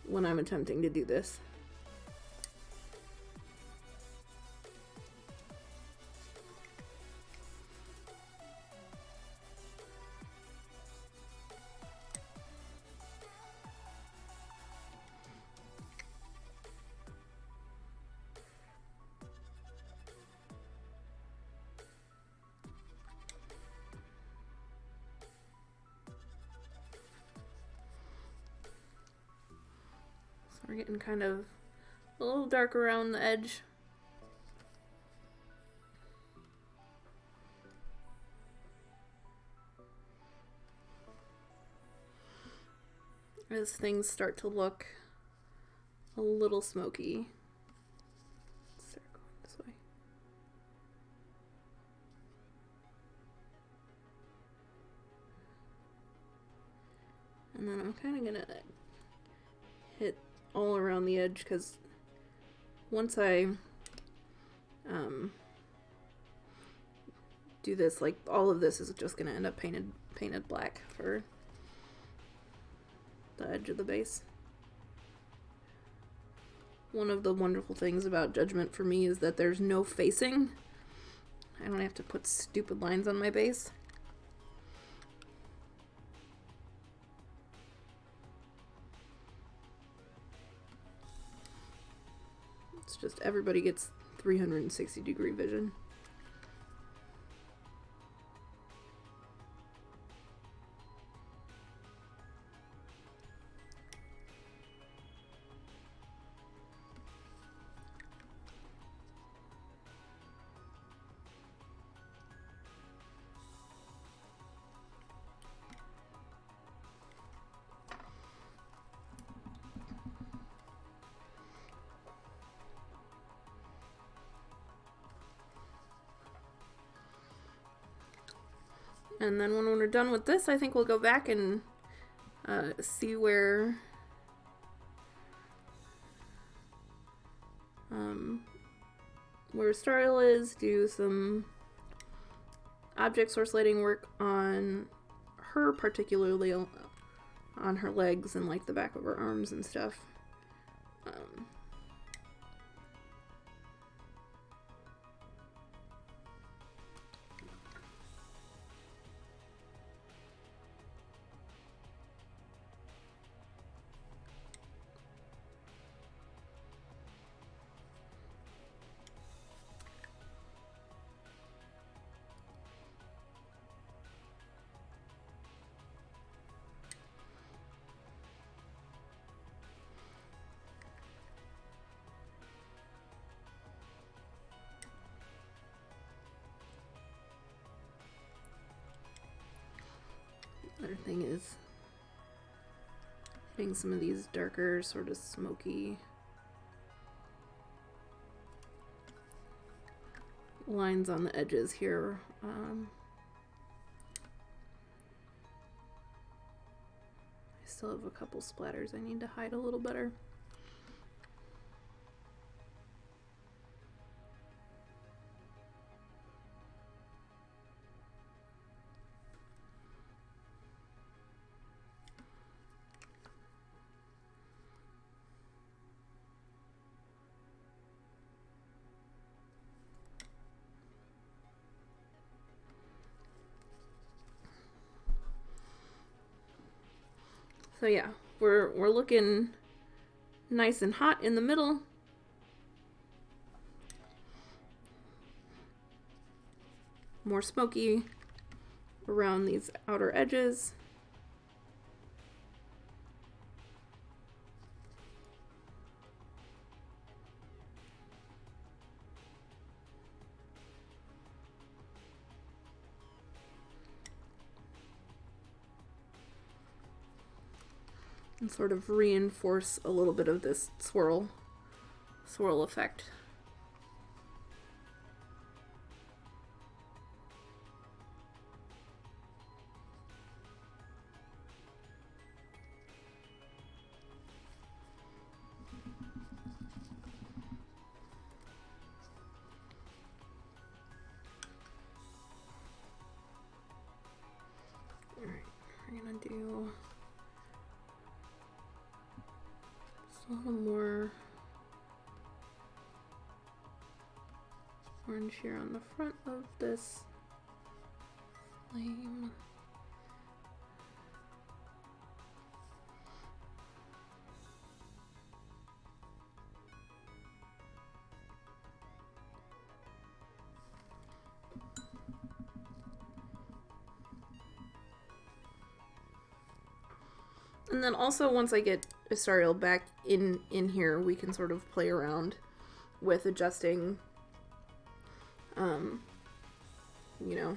when I'm attempting to do this. We're getting kind of a little dark around the edge. As things start to look a little smoky. Let's start going this way. And then I'm kind of gonna hit all around the edge, because once I do this, like all of this is just gonna end up painted black for the edge of the base. One of the wonderful things about Judgement for me is that there's no facing. I don't have to put stupid lines on my base. It's just everybody gets 360-degree vision. And then when we're done with this, I think we'll go back and see where Istariel is, do some object source lighting work on her, particularly on her legs and like the back of her arms and stuff. Other thing is hitting some of these darker, sort of smoky lines on the edges here. I still have a couple splatters I need to hide a little better. So yeah, we're looking nice and hot in the middle. More smoky around these outer edges. And sort of reinforce a little bit of this swirl effect. All right, we're gonna do a little more orange here on the front of this flame. And then also once I get Istariel back in here, we can sort of play around with adjusting, you know,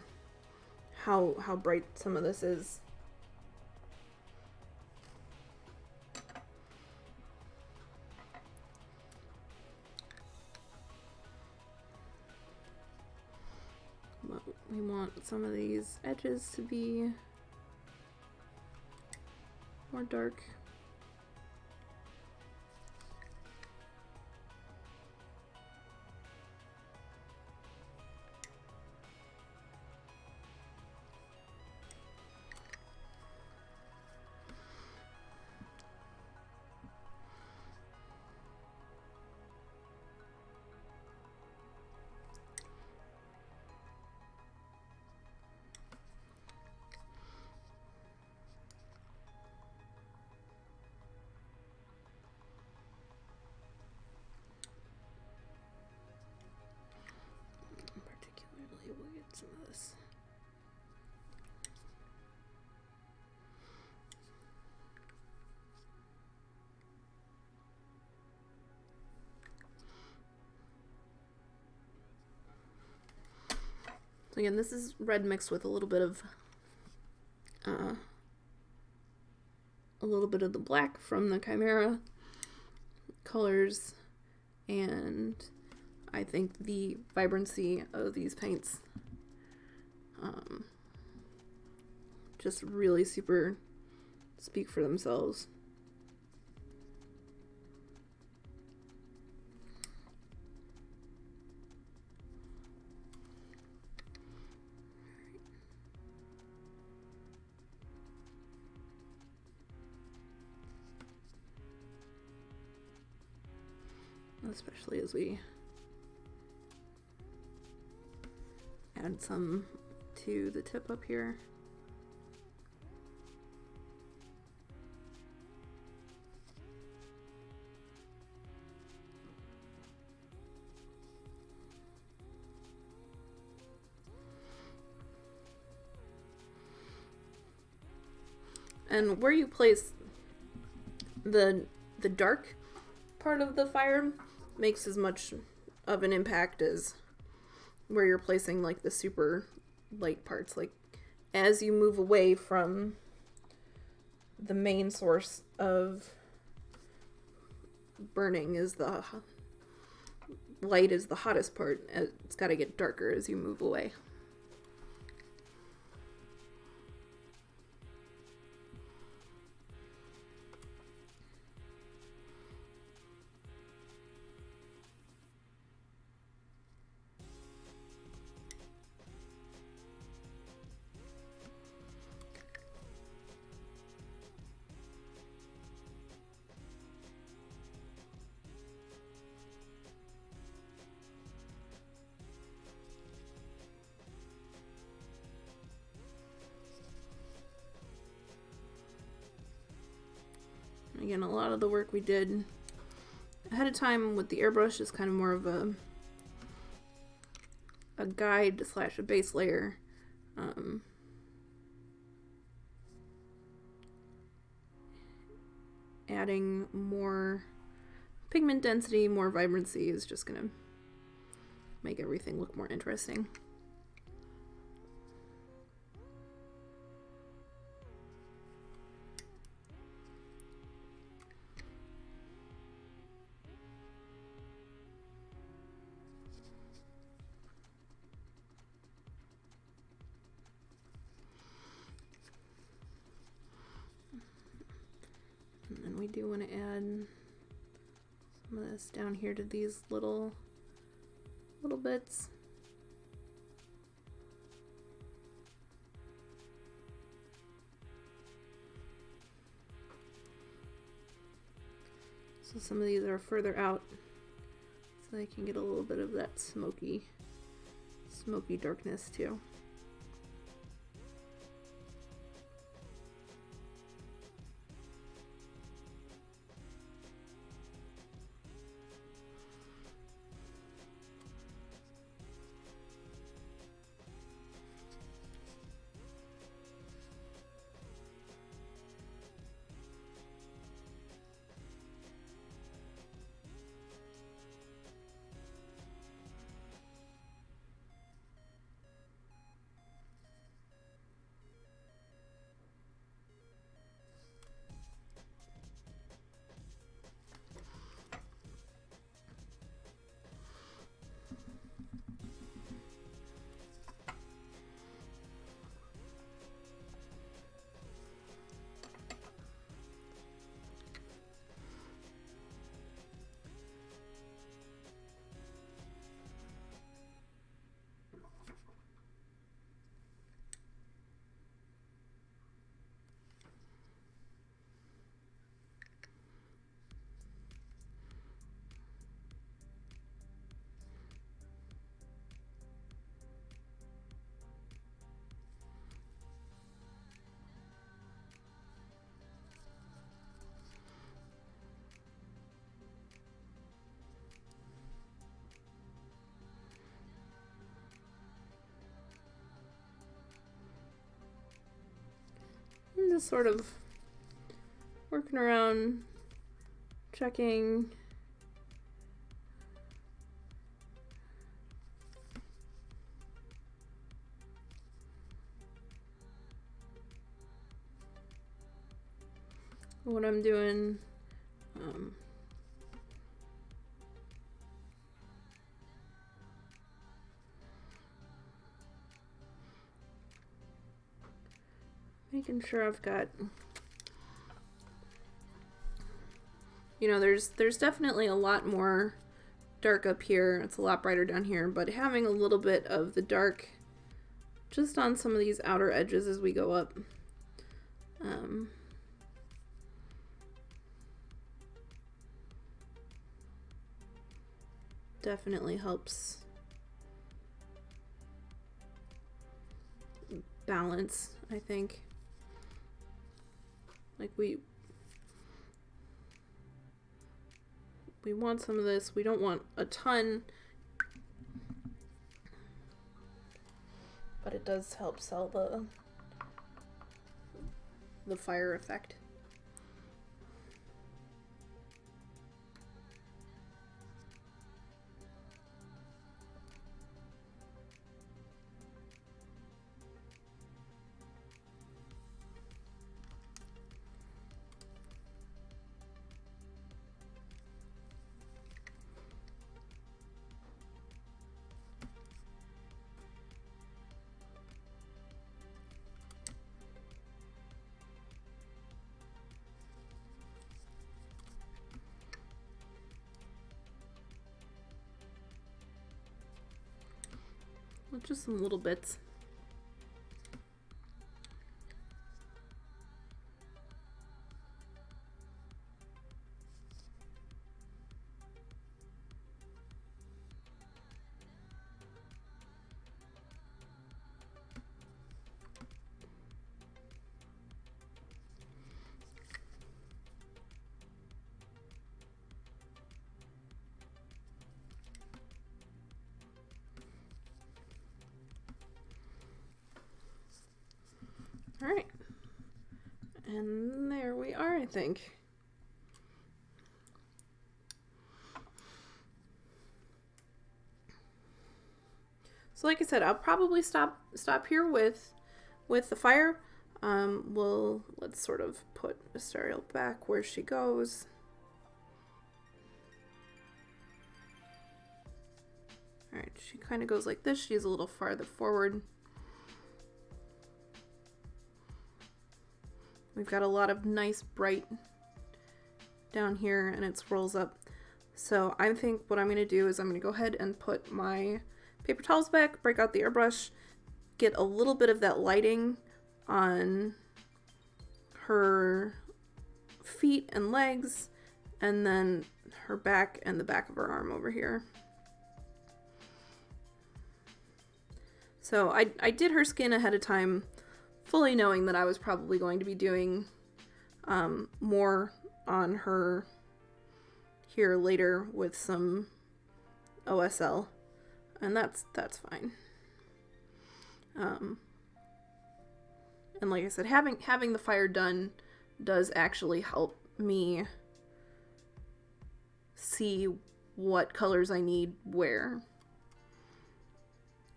how bright some of this is. But we want some of these edges to be more dark. We'll get some of this. So again, this is red mixed with a little bit of the black from the Chimera colors, and I think the vibrancy of these paints just really super speak for themselves. Especially as we add some to the tip up here. And where you place the dark part of the fire makes as much of an impact as where you're placing like the super light parts. Like as you move away from the main source of burning, is the light is the hottest part. It's got to get darker as you move away. Again, a lot of the work we did ahead of time with the airbrush is kind of more of a guide / a base layer. Adding more pigment density, more vibrancy is just going to make everything look more interesting. And then we do want to add some of this down here to these little bits. So some of these are further out, so they can get a little bit of that smoky darkness too. And just sort of working around, checking. What I'm doing. Making sure I've got, you know, there's definitely a lot more dark up here. It's a lot brighter down here, but having a little bit of the dark just on some of these outer edges as we go up. Definitely helps balance, I think. Like we want some of this. We don't want a ton, but it does help sell the fire effect. Just some little bits. All right, and there we are, I think. So like I said, I'll probably stop here with the fire. Let's sort of put Istariel back where she goes. All right, she kind of goes like this. She's a little farther forward. We've got a lot of nice bright down here, and it swirls up. So I think what I'm going to do is I'm going to go ahead and put my paper towels back, break out the airbrush, get a little bit of that lighting on her feet and legs, and then her back and the back of her arm over here. So I did her skin ahead of time, fully knowing that I was probably going to be doing more on her here later with some OSL, and that's fine. And like I said, having the fire done does actually help me see what colors I need where.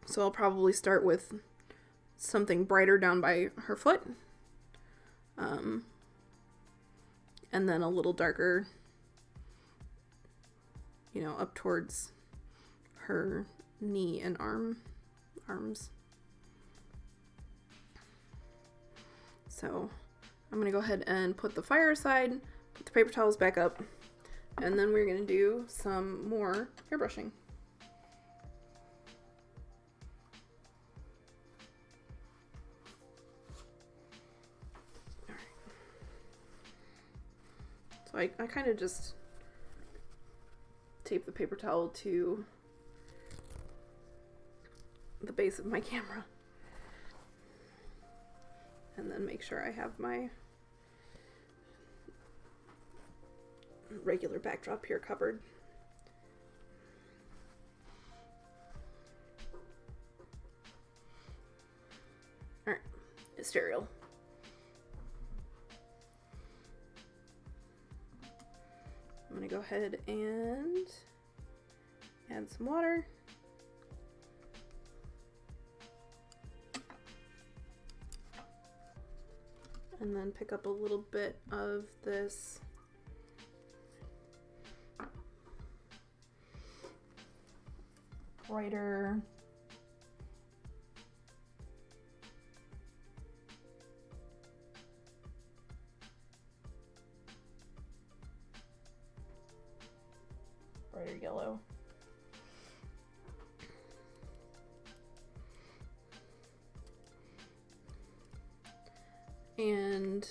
So I'll probably start with something brighter down by her foot, and then a little darker, you know, up towards her knee and arms. So I'm gonna go ahead and put the fire aside, put the paper towels back up, and then we're gonna do some more airbrushing. So I kind of just tape the paper towel to the base of my camera, and then make sure I have my regular backdrop here covered. All right, Istariel. I'm gonna go ahead and add some water. And then pick up a little bit of this brighter yellow. And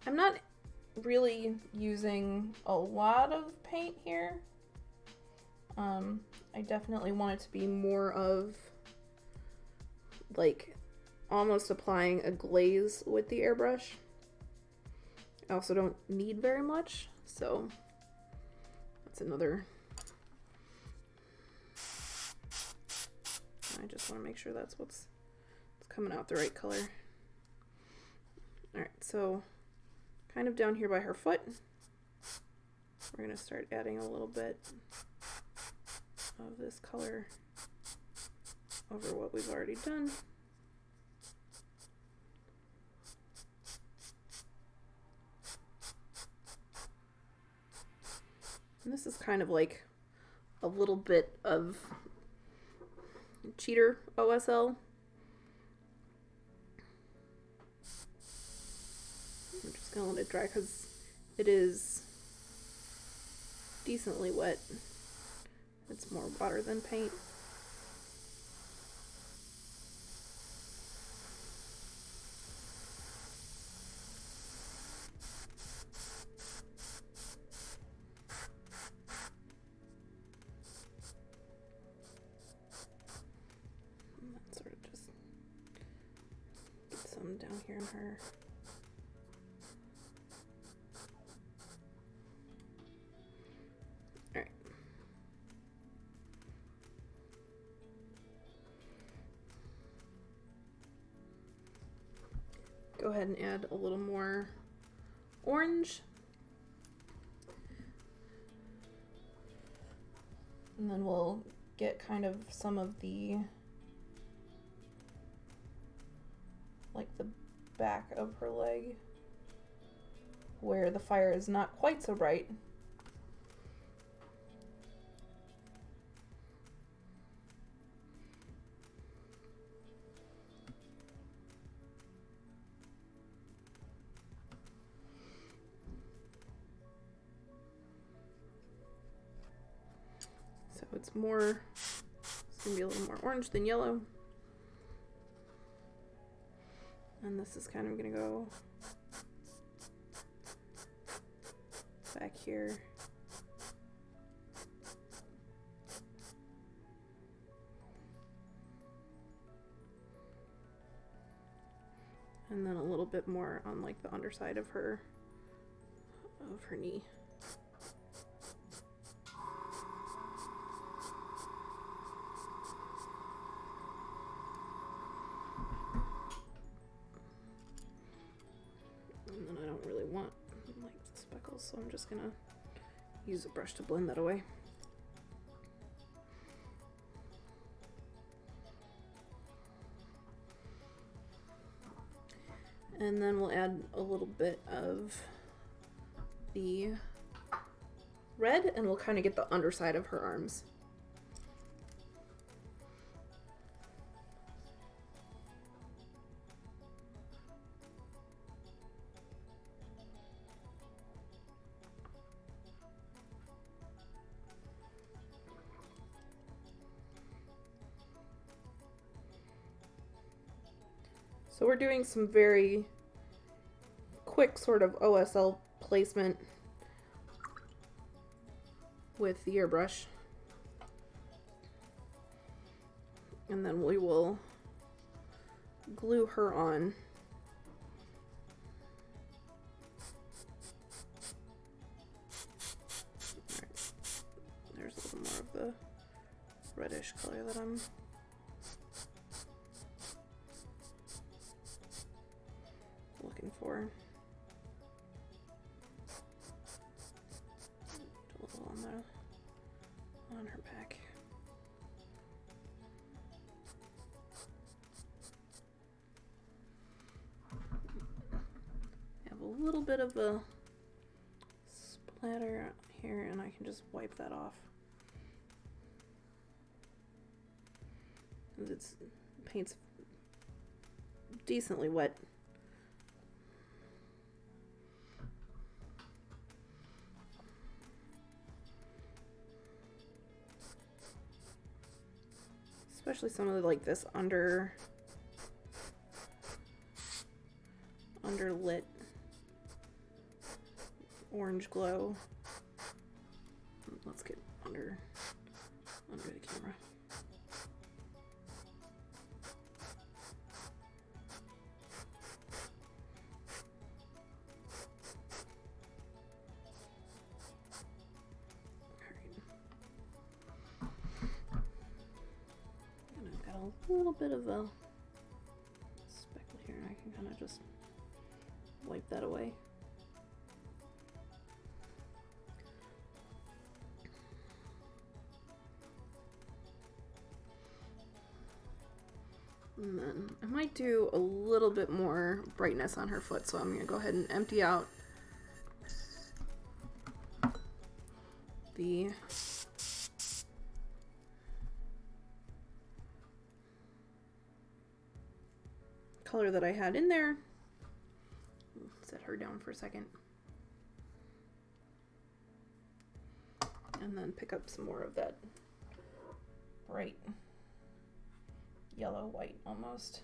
I'm not really using a lot of paint here. I definitely want it to be more of like almost applying a glaze with the airbrush. I also don't need very much, so that's another. I just want to make sure that's what's coming out the right color. Alright, so kind of down here by her foot, we're going to start adding a little bit of this color over what we've already done. And this is kind of like a little bit of cheater OSL. I'm just gonna let it dry because it is decently wet. It's more water than paint. Let's sort of just get some down here in her. Go ahead and add a little more orange. And then we'll get kind of some of the, like the back of her leg where the fire is not quite so bright. It's gonna be a little more orange than yellow. And this is kind of gonna go back here. And then a little bit more on like the underside of her knee. So I'm just gonna use a brush to blend that away. And then we'll add a little bit of the red and we'll kind of get the underside of her arms. So we're doing some very quick sort of OSL placement with the airbrush. And then we will glue her on. Right. There's a little more of the reddish color that I'm looking for. A little on her back. I have a little bit of a splatter here and I can just wipe that off. It's paint's decently wet. especially some of like this underlit orange glow. Let's get under the camera. A little bit of a speckle here, and I can kind of just wipe that away. And then I might do a little bit more brightness on her foot, so I'm going to go ahead and empty out the color that I had in there. Set her down for a second. And then pick up some more of that bright yellow white almost.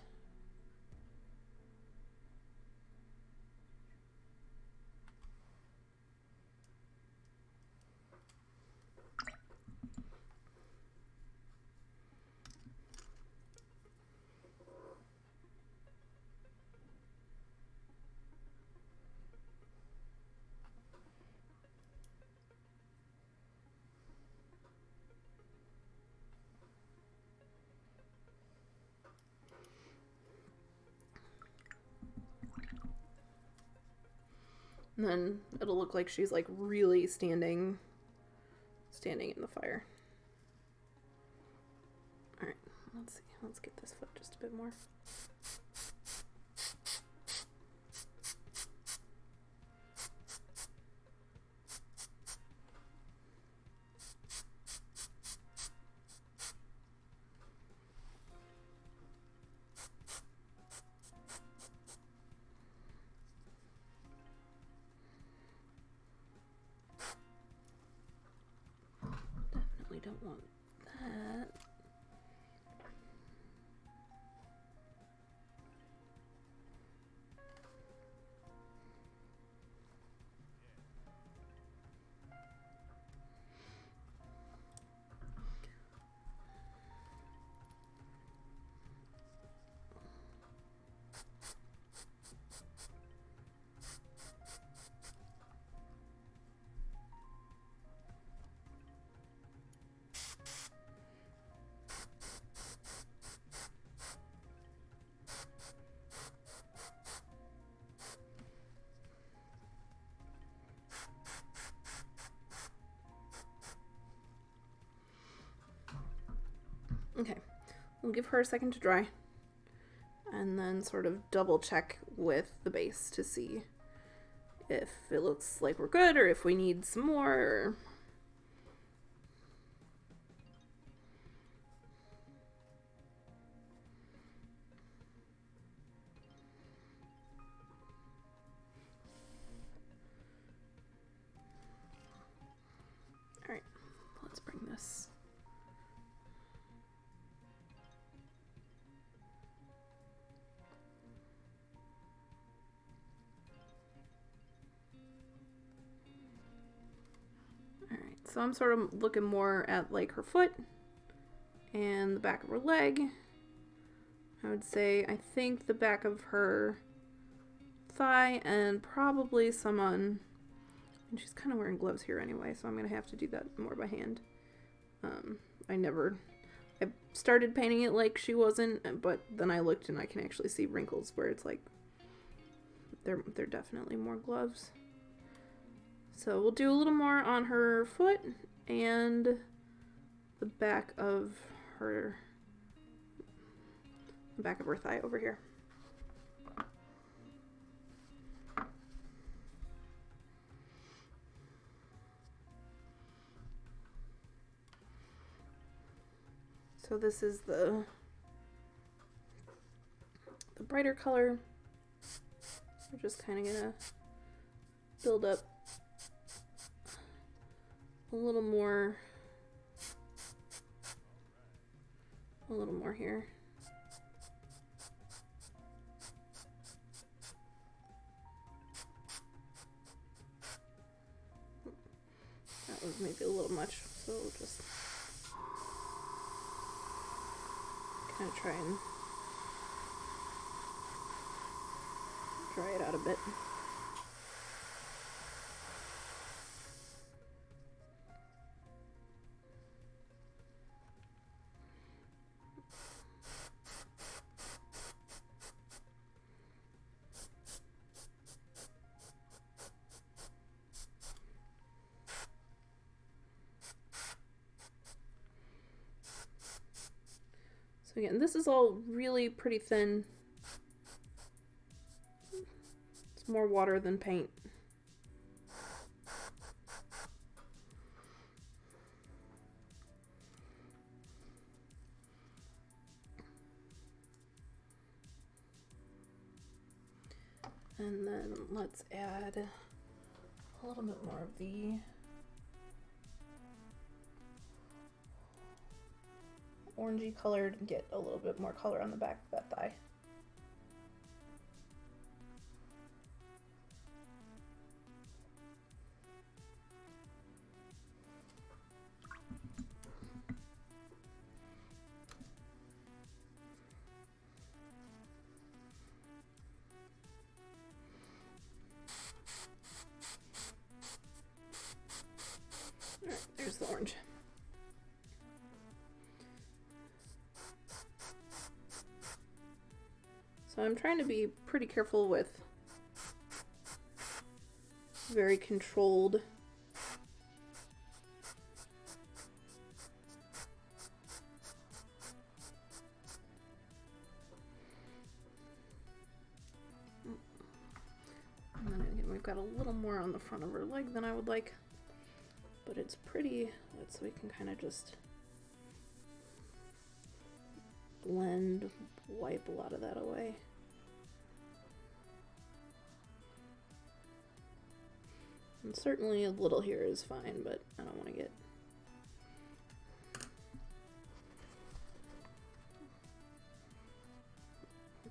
And then it'll look like she's like really standing in the fire. All right, let's see. Let's get this foot just a bit more. Don't want that. Okay, we'll give her a second to dry and then sort of double check with the base to see if it looks like we're good or if we need some more. Or... All right, let's bring this. So I'm sort of looking more at like her foot and the back of her leg. I would say I think the back of her thigh and probably some on, and she's kind of wearing gloves here anyway, so I'm going to have to do that more by hand. I started painting it like she wasn't, but then I looked and I can actually see wrinkles where it's like they're definitely more gloves. So we'll do a little more on her foot and the back of her thigh over here. So this is the brighter color. We're just kind of gonna build up a little more a little more here. That was maybe a little much, so we'll just kind of try and dry it out a bit. So again, this is all really pretty thin. It's more water than paint. And then let's add a little bit more of the orangey colored and get a little bit more color on the back of that thigh. All right, there's the orange. So I'm trying to be pretty careful with very controlled and then again we've got a little more on the front of her leg than I would like, but it's pretty good, so we can kind of just blend, wipe a lot of that away. And certainly a little here is fine, but I don't want to get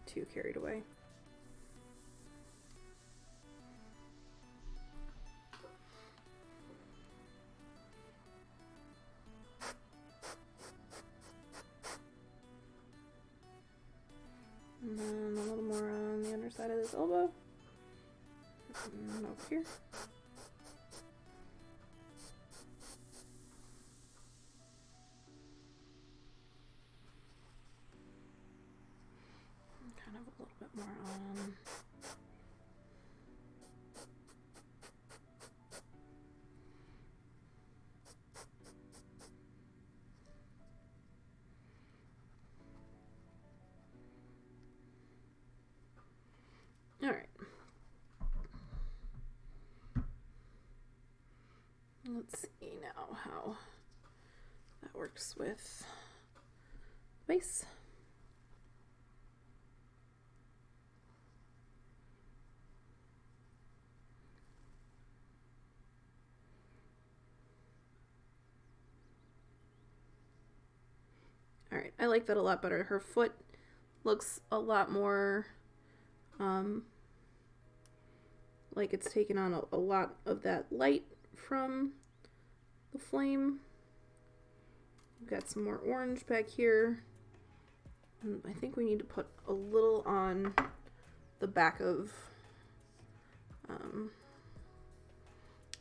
too carried away. And then a little more on the underside of this elbow. And over here. Kind of a little bit more on all right. Let's see now how that works with base. All right, I like that a lot better. Her foot looks a lot more like it's taken on a lot of that light from the flame. We've got some more orange back here. And I think we need to put a little on the back of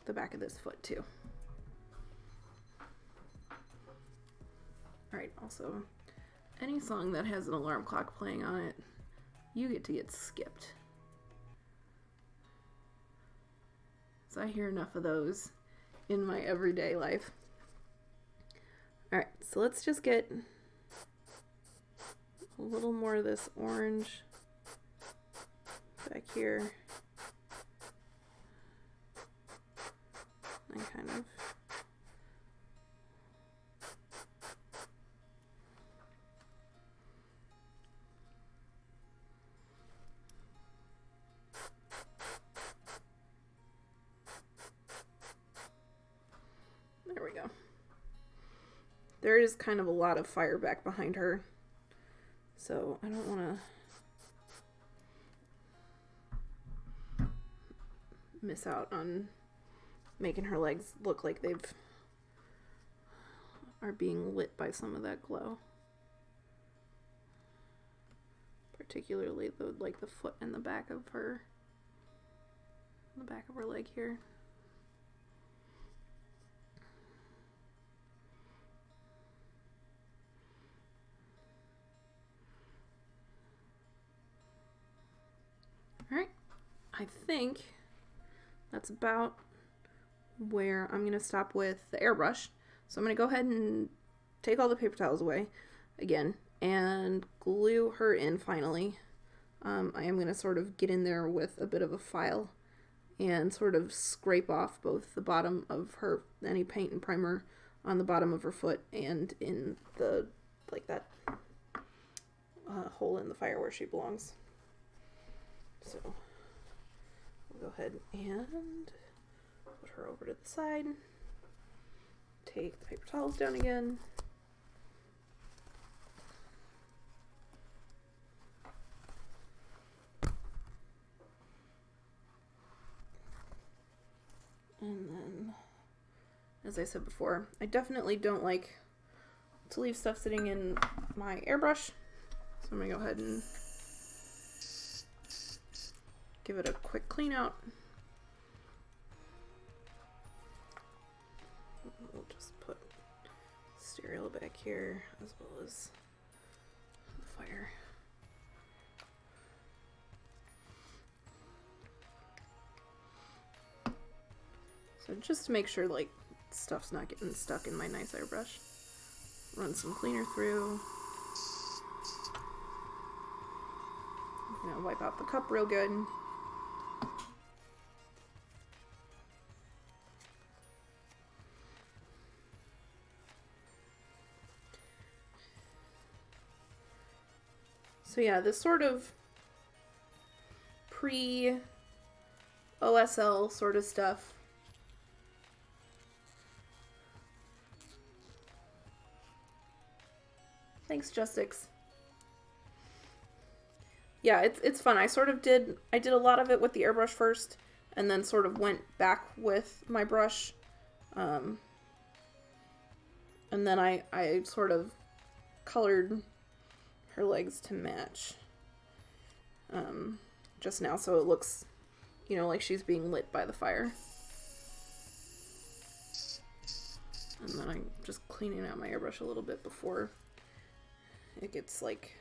this foot too. Alright, also, any song that has an alarm clock playing on it, you get to get skipped. So I hear enough of those in my everyday life. Alright, so let's just get a little more of this orange back here. And kind of there is kind of a lot of fire back behind her. So I don't want to miss out on making her legs look like are being lit by some of that glow. Particularly the foot and the back of her leg here. Alright, I think that's about where I'm going to stop with the airbrush. So I'm going to go ahead and take all the paper towels away again and glue her in finally. I am going to sort of get in there with a bit of a file and sort of scrape off both the bottom of her, any paint and primer on the bottom of her foot and in the, like that hole in the fire where she belongs. So we'll go ahead and put her over to the side. Take the paper towels down again. And then, as I said before, I definitely don't like to leave stuff sitting in my airbrush. So I'm going to go ahead and give it a quick clean out. We'll just put Istariel back here as well as the fire. So just to make sure like stuff's not getting stuck in my nice airbrush, run some cleaner through. I'm gonna wipe out the cup real good. So yeah, this sort of pre-OSL sort of stuff. Thanks, Justix. Yeah, it's fun. I did a lot of it with the airbrush first, and then sort of went back with my brush. And then I sort of colored her legs to match just now, so it looks, you know, like she's being lit by the fire. And then I'm just cleaning out my airbrush a little bit before it gets like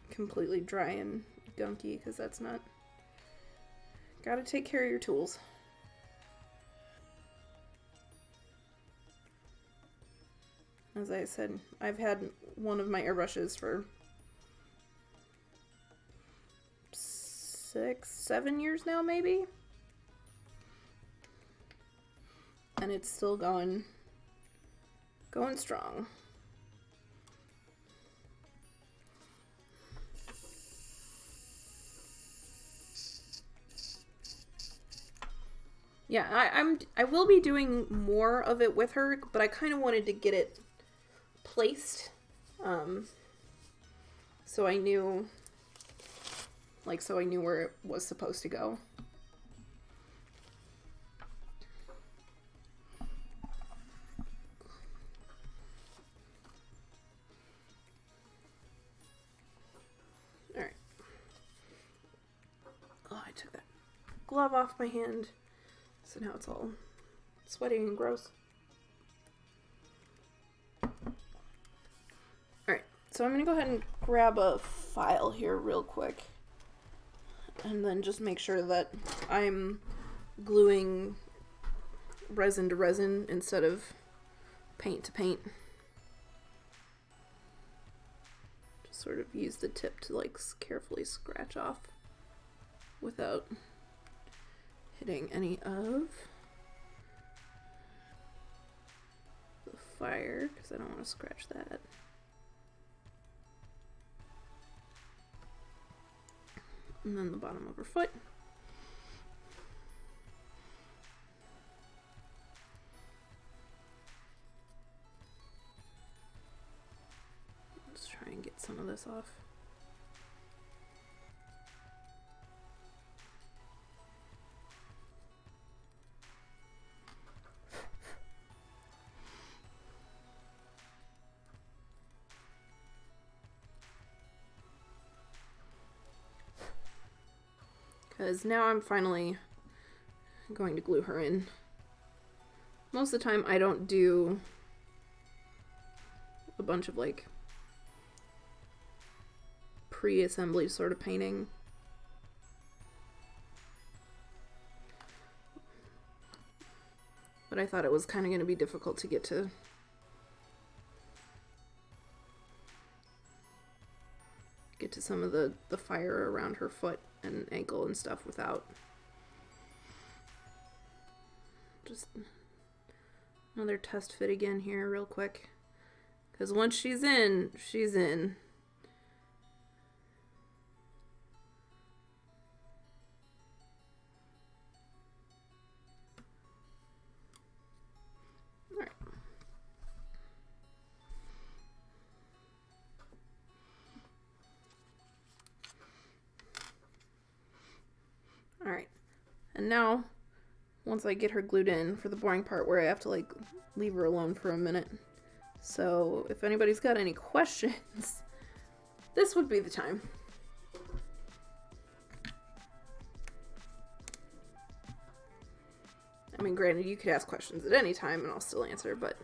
completely dry and gunky, because that's not, gotta take care of your tools. As I said, I've had one of my airbrushes for 6-7 years now, maybe, and it's still going strong. Yeah, I will be doing more of it with her, but I kind of wanted to get it placed, so I knew where it was supposed to go. All right. Oh, I took that glove off my hand. So now it's all sweaty and gross. Alright, so I'm going to go ahead and grab a file here real quick. And then just make sure that I'm gluing resin to resin instead of paint to paint. Just sort of use the tip to like carefully scratch off without hitting any of the fire, because I don't want to scratch that. And then the bottom of her foot. this off. Because now I'm finally going to glue her in. Most of the time I don't do a bunch of like pre-assembly sort of painting. But I thought it was kind of going to be difficult to get to some of the fire around her foot and ankle and stuff without. Just another test fit again here real quick. Because once she's in, she's in. Alright. Alright. And now, once I get her glued in for the boring part where I have to like leave her alone for a minute. So if anybody's got any questions, this would be the time. I mean, granted, you could ask questions at any time and I'll still answer, but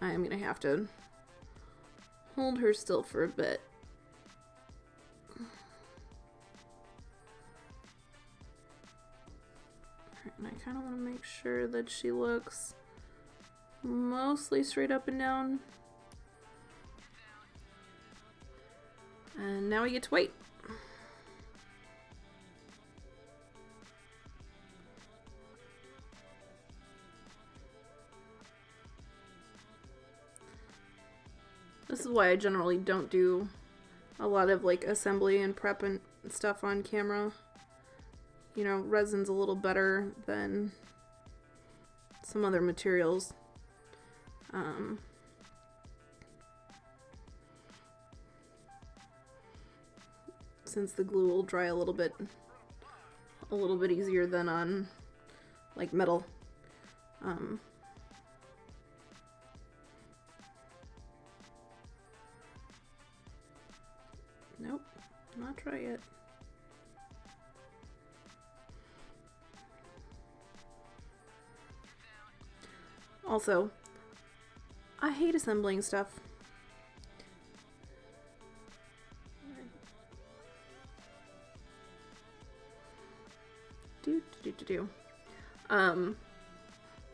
I'm gonna have to hold her still for a bit. And I kind of want to make sure that she looks mostly straight up and down. And now we get to wait. This is why I generally don't do a lot of like assembly and prep and stuff on camera. You know, resin's a little better than some other materials. Since the glue will dry a little bit easier than on like metal. Nope, not dry yet. Also, I hate assembling stuff.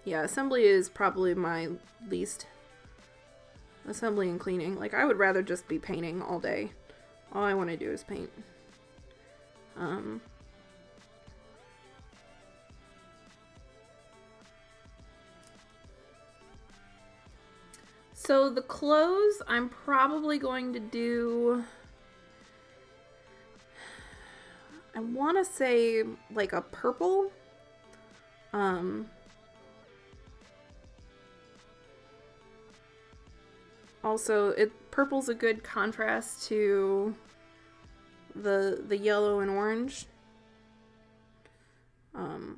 Yeah, assembly is probably my least. Assembly and cleaning. Like, I would rather just be painting all day. All I want to do is paint. So the clothes, I'm probably going to do, I want to say like a purple. Also, purple's a good contrast to the yellow and orange. There's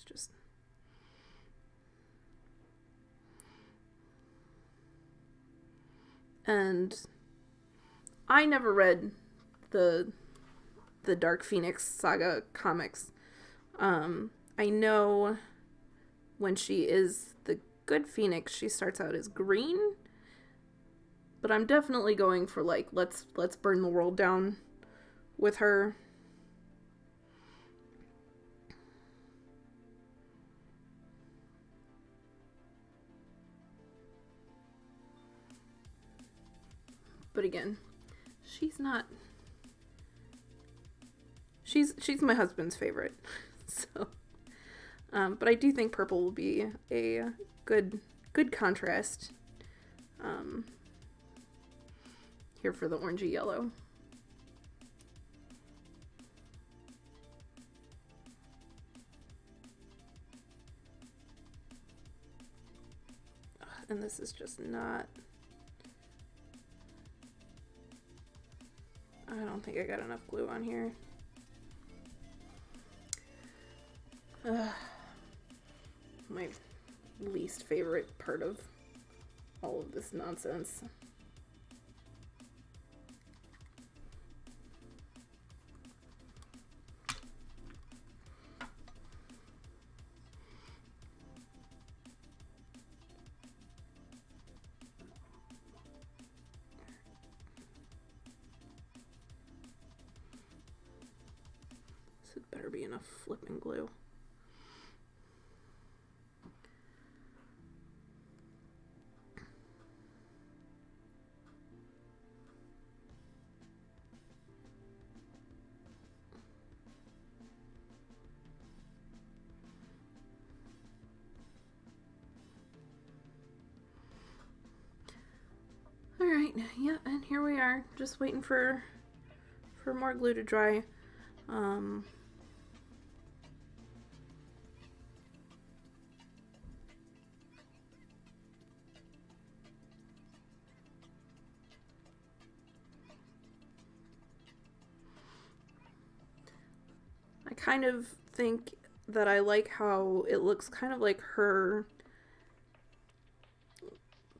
just and I never read the Dark Phoenix Saga comics. I know when she is the good Phoenix, she starts out as green. But I'm definitely going for like let's burn the world down with her. But again, she's my husband's favorite. So but I do think purple will be a good contrast here for the orangey yellow. And this is just not... I don't think I got enough glue on here. My least favorite part of all of this nonsense. This had better be enough flipping glue. Alright, yeah, and here we are, just waiting for more glue to dry. I kind of think that I like how it looks kind of like her,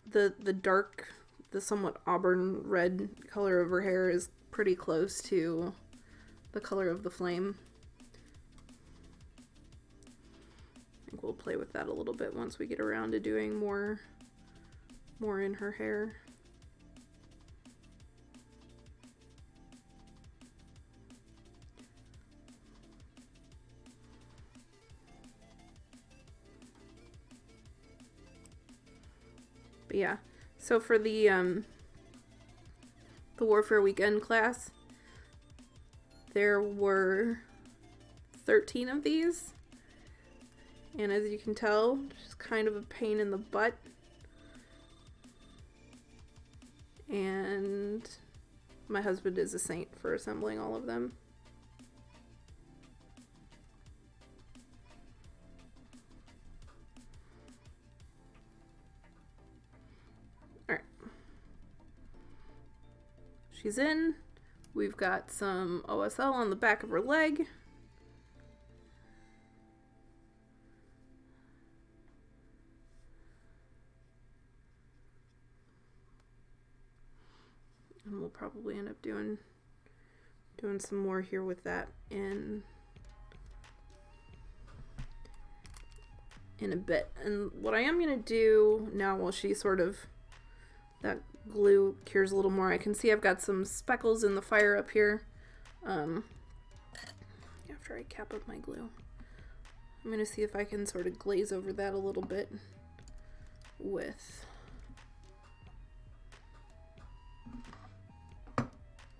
the dark, the somewhat auburn red color of her hair is pretty close to the color of the flame. I think we'll play with that a little bit once we get around to doing more in her hair. But yeah, so for the Warfare Weekend class, there were 13 of these, and as you can tell, just kind of a pain in the butt. And my husband is a saint for assembling all of them. She's in. We've got some OSL on the back of her leg. And we'll probably end up doing some more here with that in a bit. And what I am going to do now, while she sort of, that glue cures a little more, I can see I've got some speckles in the fire up here. After I cap up my glue, I'm going to see if I can sort of glaze over that a little bit with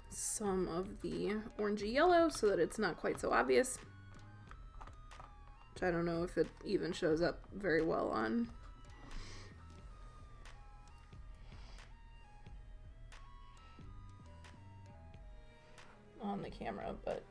some of the orangey yellow so that it's not quite so obvious. Which I don't know if it even shows up very well on the camera, but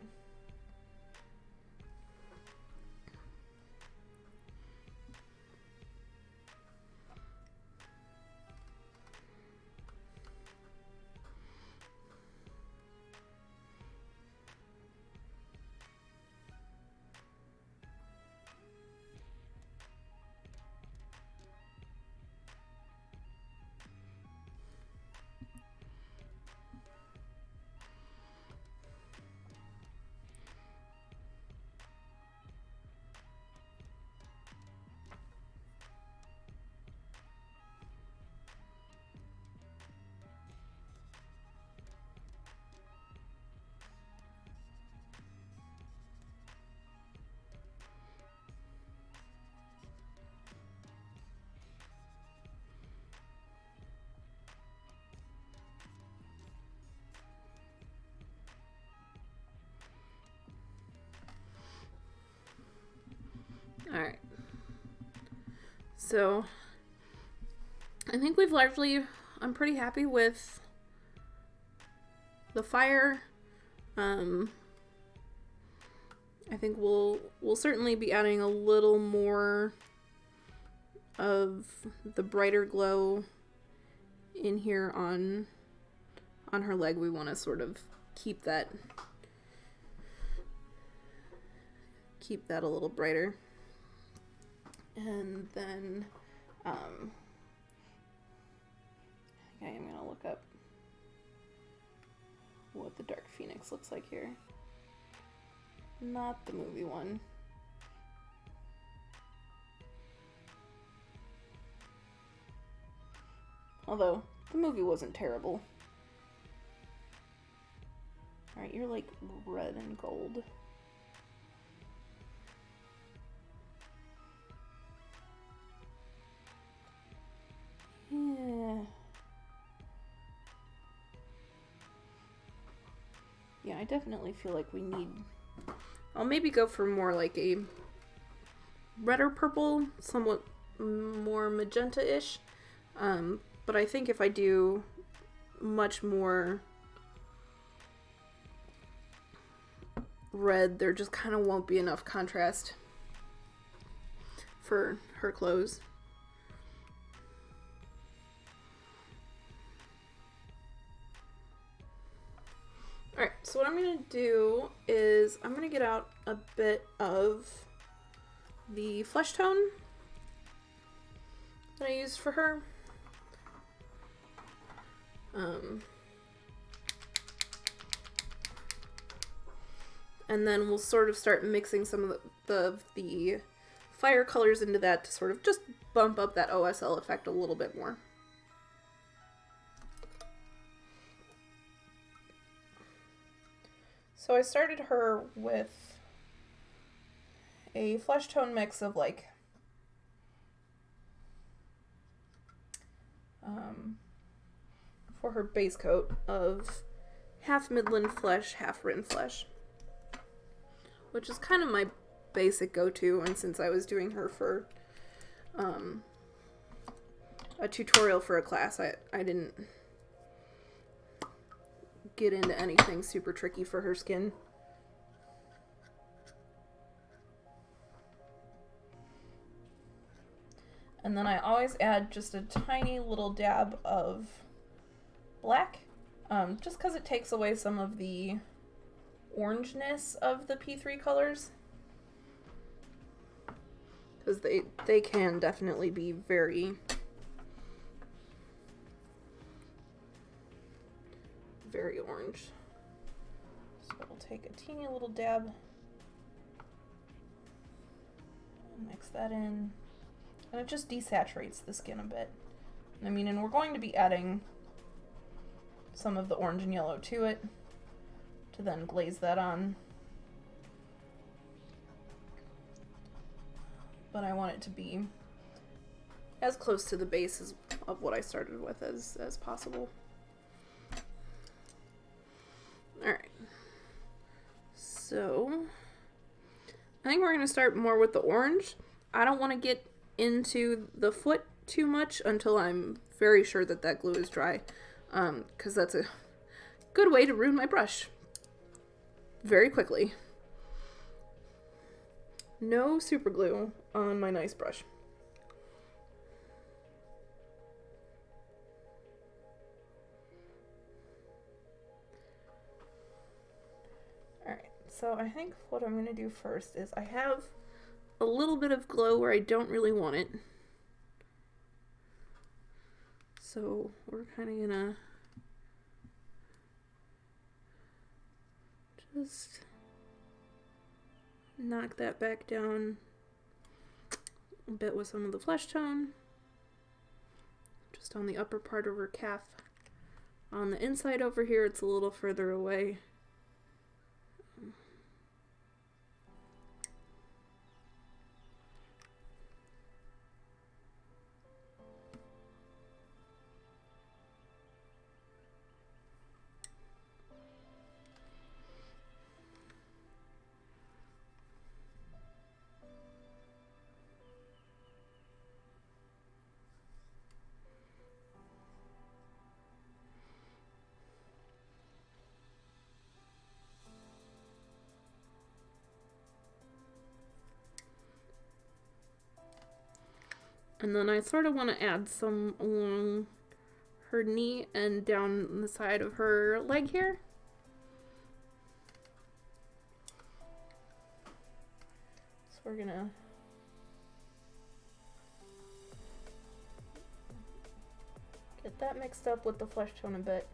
alright. So I think we've largely, I'm pretty happy with the fire. I think we'll certainly be adding a little more of the brighter glow in here on her leg. We want to sort of keep that a little brighter. And then I think I am going to look up what the Dark Phoenix looks like here. Not the movie one. Although, the movie wasn't terrible. Alright, you're like red and gold. Yeah. Yeah, I definitely feel like we need... I'll maybe go for more like a redder purple, somewhat more magenta-ish. But I think if I do much more red, there just kind of won't be enough contrast for her clothes. Alright, so what I'm going to do is I'm going to get out a bit of the flesh tone that I used for her. And then we'll sort of start mixing some of the fire colors into that to sort of just bump up that OSL effect a little bit more. So I started her with a flesh tone mix of like for her base coat of half Midland flesh, half Rin flesh, which is kind of my basic go-to, and since I was doing her for a tutorial for a class, I didn't get into anything super tricky for her skin. And then I always add just a tiny little dab of black, just because it takes away some of the orangeness of the P3 colors. Because they can definitely be very, very orange. So we'll take a teeny little dab, mix that in, and it just desaturates the skin a bit. I mean, and we're going to be adding some of the orange and yellow to it to then glaze that on. But I want it to be as close to the base of what I started with as possible. Alright. So, I think we're going to start more with the orange. I don't want to get into the foot too much until I'm very sure that that glue is dry. Because that's a good way to ruin my brush very quickly. No super glue on my nice brush. Alright, so I think what I'm going to do first is I have a little bit of glow where I don't really want it. So we're kind of gonna just knock that back down a bit with some of the flesh tone. Just on the upper part of her calf. On the inside over here, it's a little further away. And then I sort of want to add some along her knee and down the side of her leg here. So we're gonna get that mixed up with the flesh tone a bit.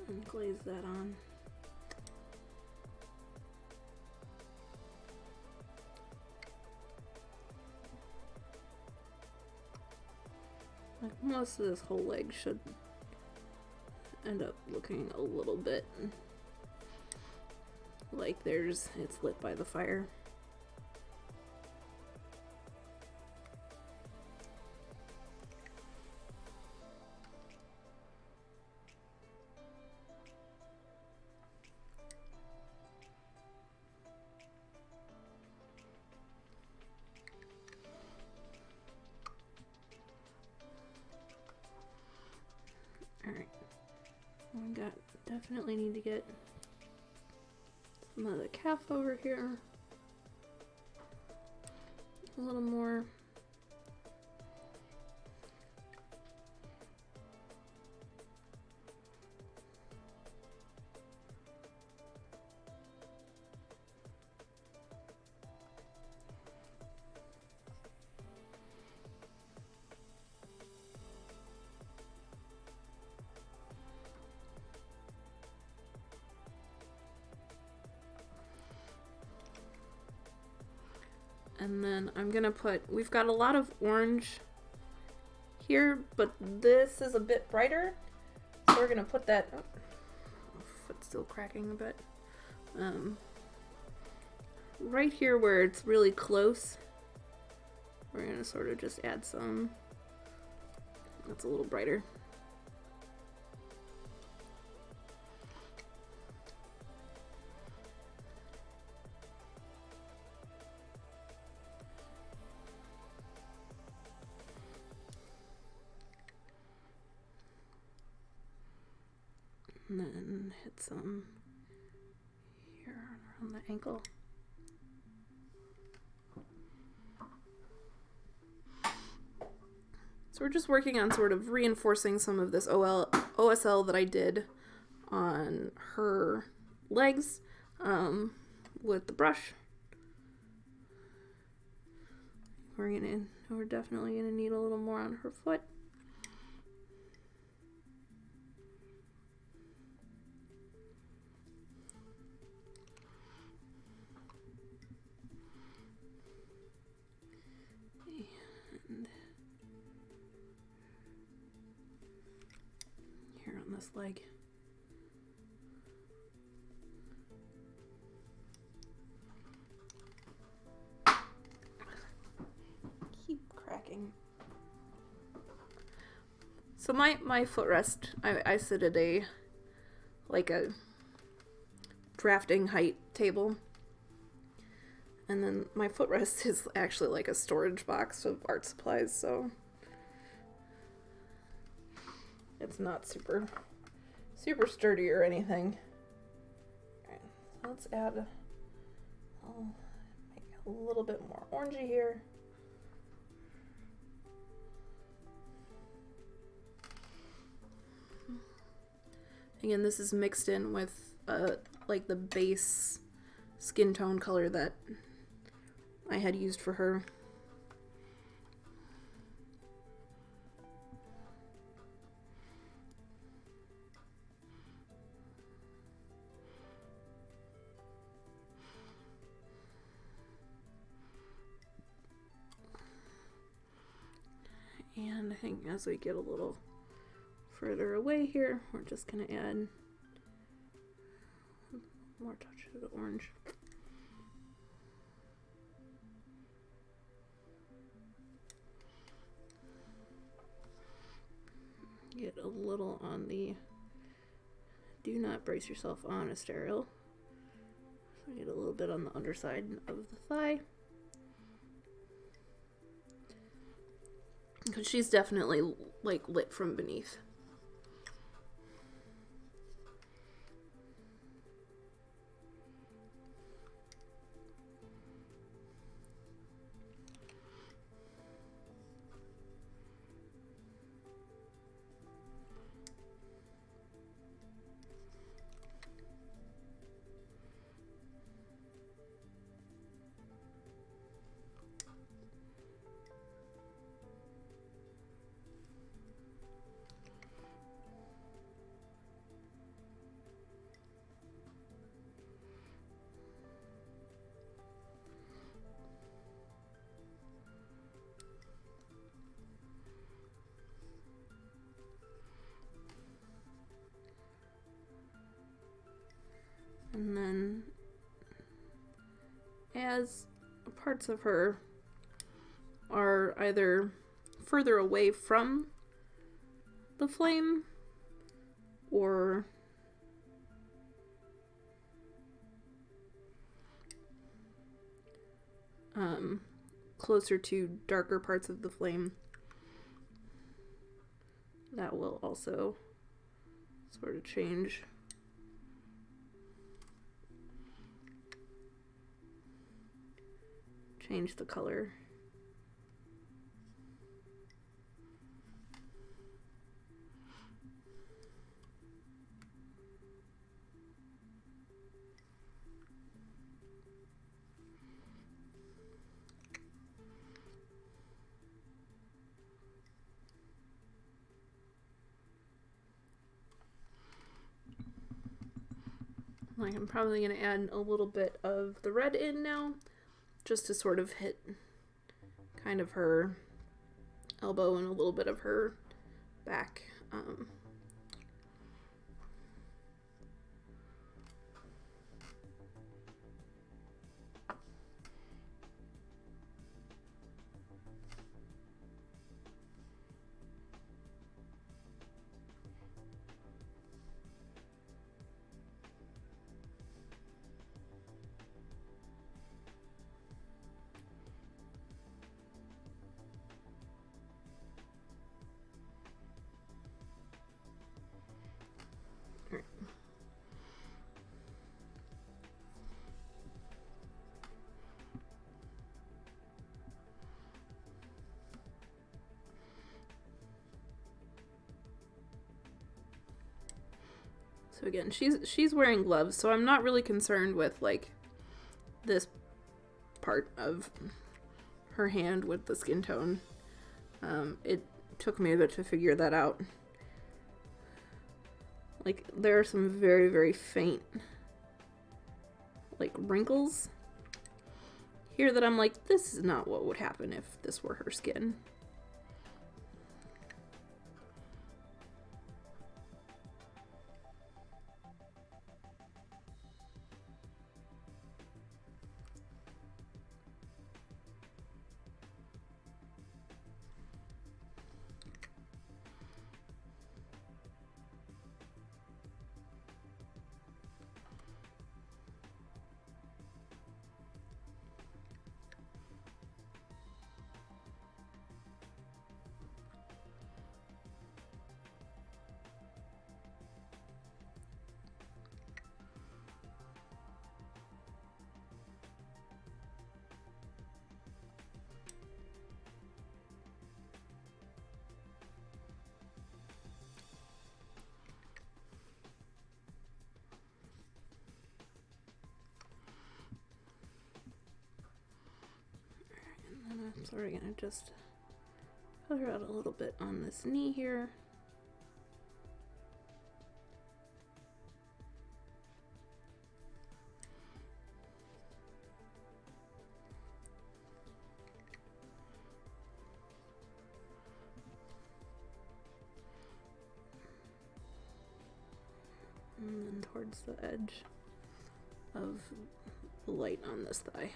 And glaze that on. Like most of this whole leg should end up looking a little bit like it's lit by the fire. Alright, we definitely need to get some of the calf over here. A little more. And then I'm gonna we've got a lot of orange here, but this is a bit brighter. So we're gonna put that, foot's still cracking a bit. Right here where it's really close, we're gonna sort of just add some, that's a little brighter. And then hit some here around the ankle. So we're just working on sort of reinforcing some of this OSL that I did on her legs with the brush. We're definitely gonna need a little more on her foot. This leg. Keep cracking. So my footrest, I sit at a drafting height table, and then my footrest is actually like a storage box of art supplies, so it's not super sturdy or anything. Alright, so let's add, I'll make a little bit more orangey here. Again, this is mixed in with like the base skin tone color that I had used for her. And I think as we get a little further away here, we're just going to add more touch of the orange. Get a little on the, do not brace yourself on, Istariel. So get a little bit on the underside of the thigh. Because she's definitely like lit from beneath. as parts of her are either further away from the flame or closer to darker parts of the flame. That will also sort of change the color. Like, I'm probably going to add a little bit of the red in now, just to sort of hit kind of her elbow and a little bit of her back. So again, she's wearing gloves, so I'm not really concerned with like this part of her hand with the skin tone. It took me a bit to figure that out. Like, there are some very, very faint like wrinkles here that I'm like, this is not what would happen if this were her skin. So we're gonna just color out a little bit on this knee here. And then towards the edge of the light on this thigh.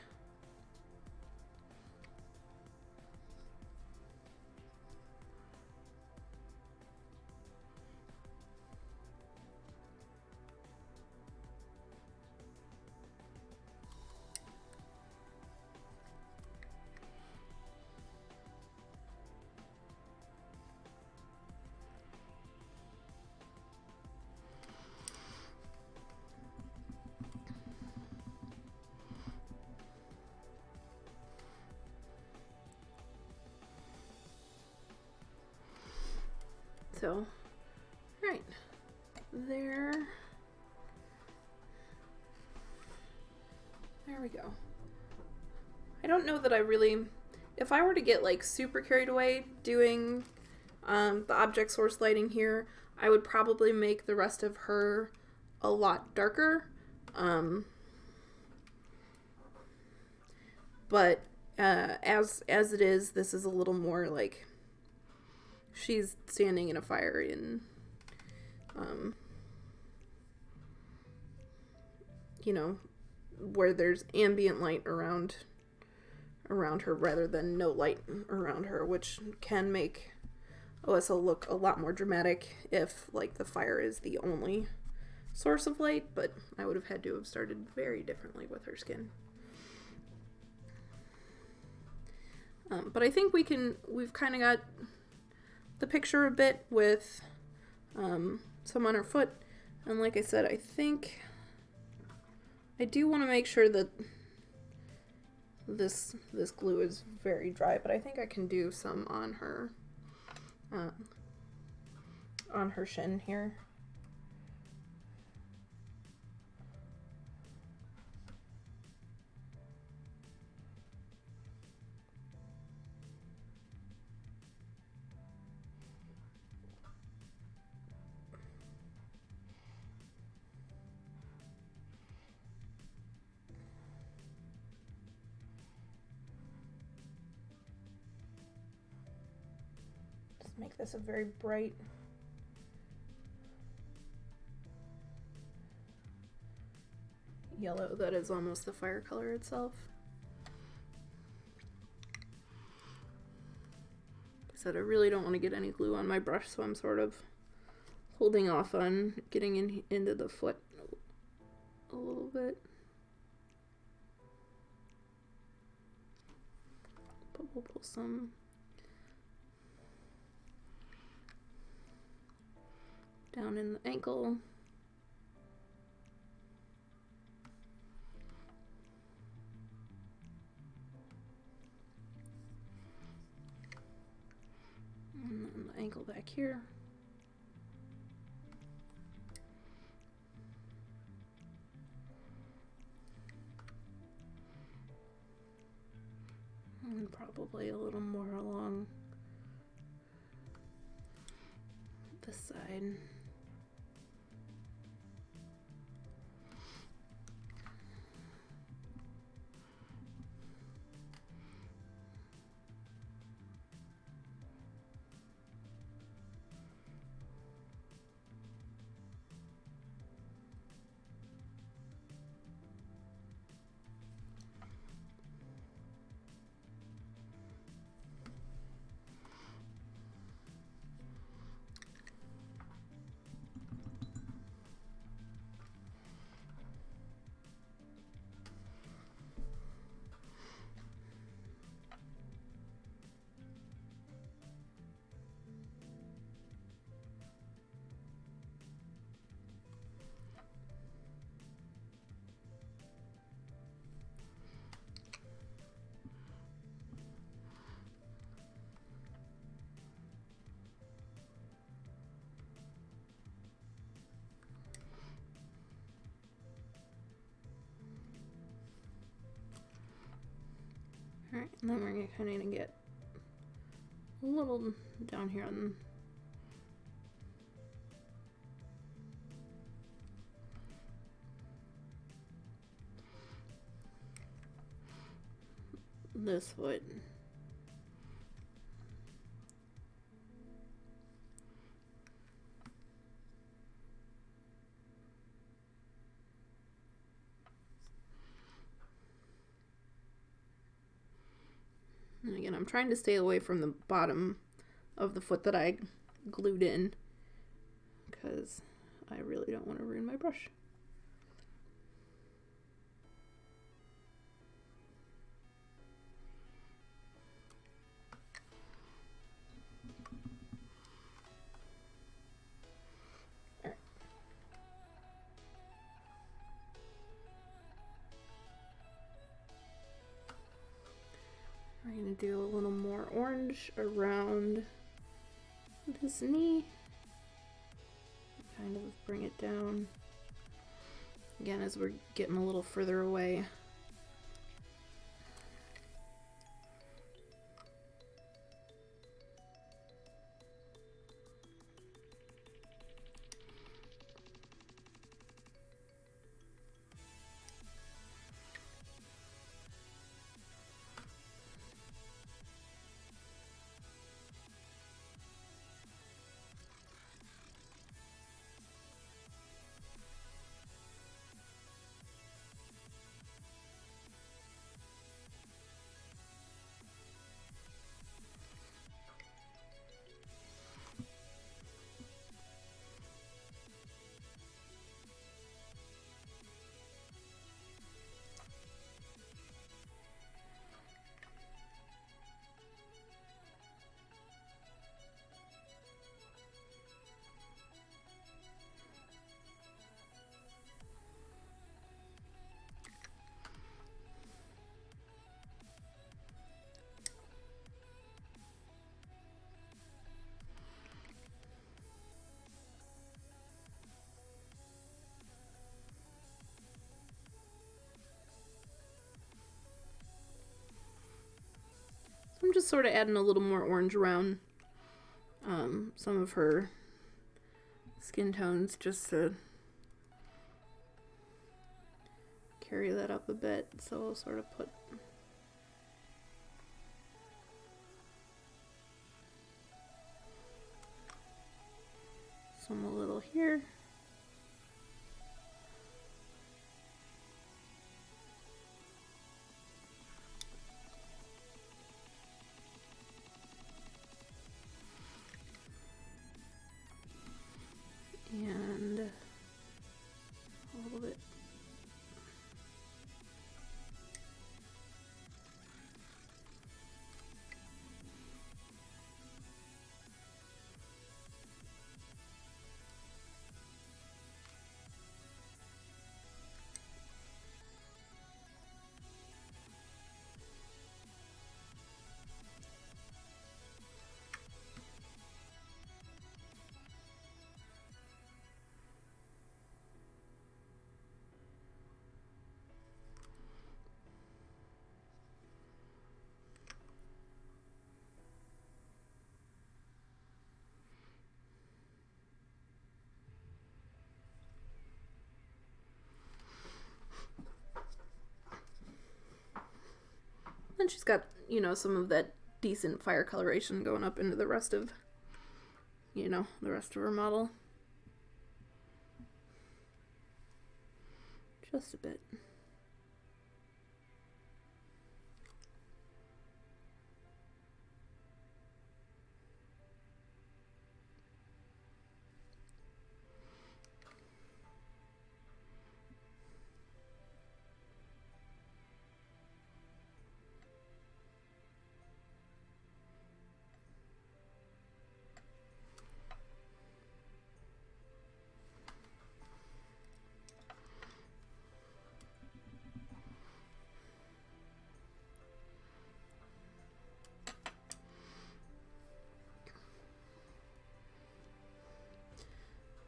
So, right there. There we go. I don't know that I really, if I were to get like super carried away doing the object source lighting here, I would probably make the rest of her a lot darker. But as it is, this is a little more like she's standing in a fire in, you know, where there's ambient light around her rather than no light around her, which can make OSL look a lot more dramatic if like the fire is the only source of light, but I would have had to have started very differently with her skin. But I think we've kind of got the picture a bit with some on her foot. And like I said, I think I do want to make sure that this glue is very dry, but I think I can do some on her shin here. Make this a very bright yellow that is almost the fire color itself. Like I said, I really don't want to get any glue on my brush, so I'm sort of holding off on getting into the foot a little bit. But we'll pull some down in the ankle. And then the ankle back here. And probably a little more along this side. Alright, and then we're kind of going to get a little down here on this foot. And again, I'm trying to stay away from the bottom of the foot that I glued in because I really don't want to ruin my brush. We're going to do a little more orange around this knee. Kind of bring it down. Again, as we're getting a little further away. I'm just sort of adding a little more orange around some of her skin tones just to carry that up a bit. So I'll sort of put some a little here. And a little bit. And she's got, you know, some of that decent fire coloration going up into the rest of, you know, the rest of her model. Just a bit.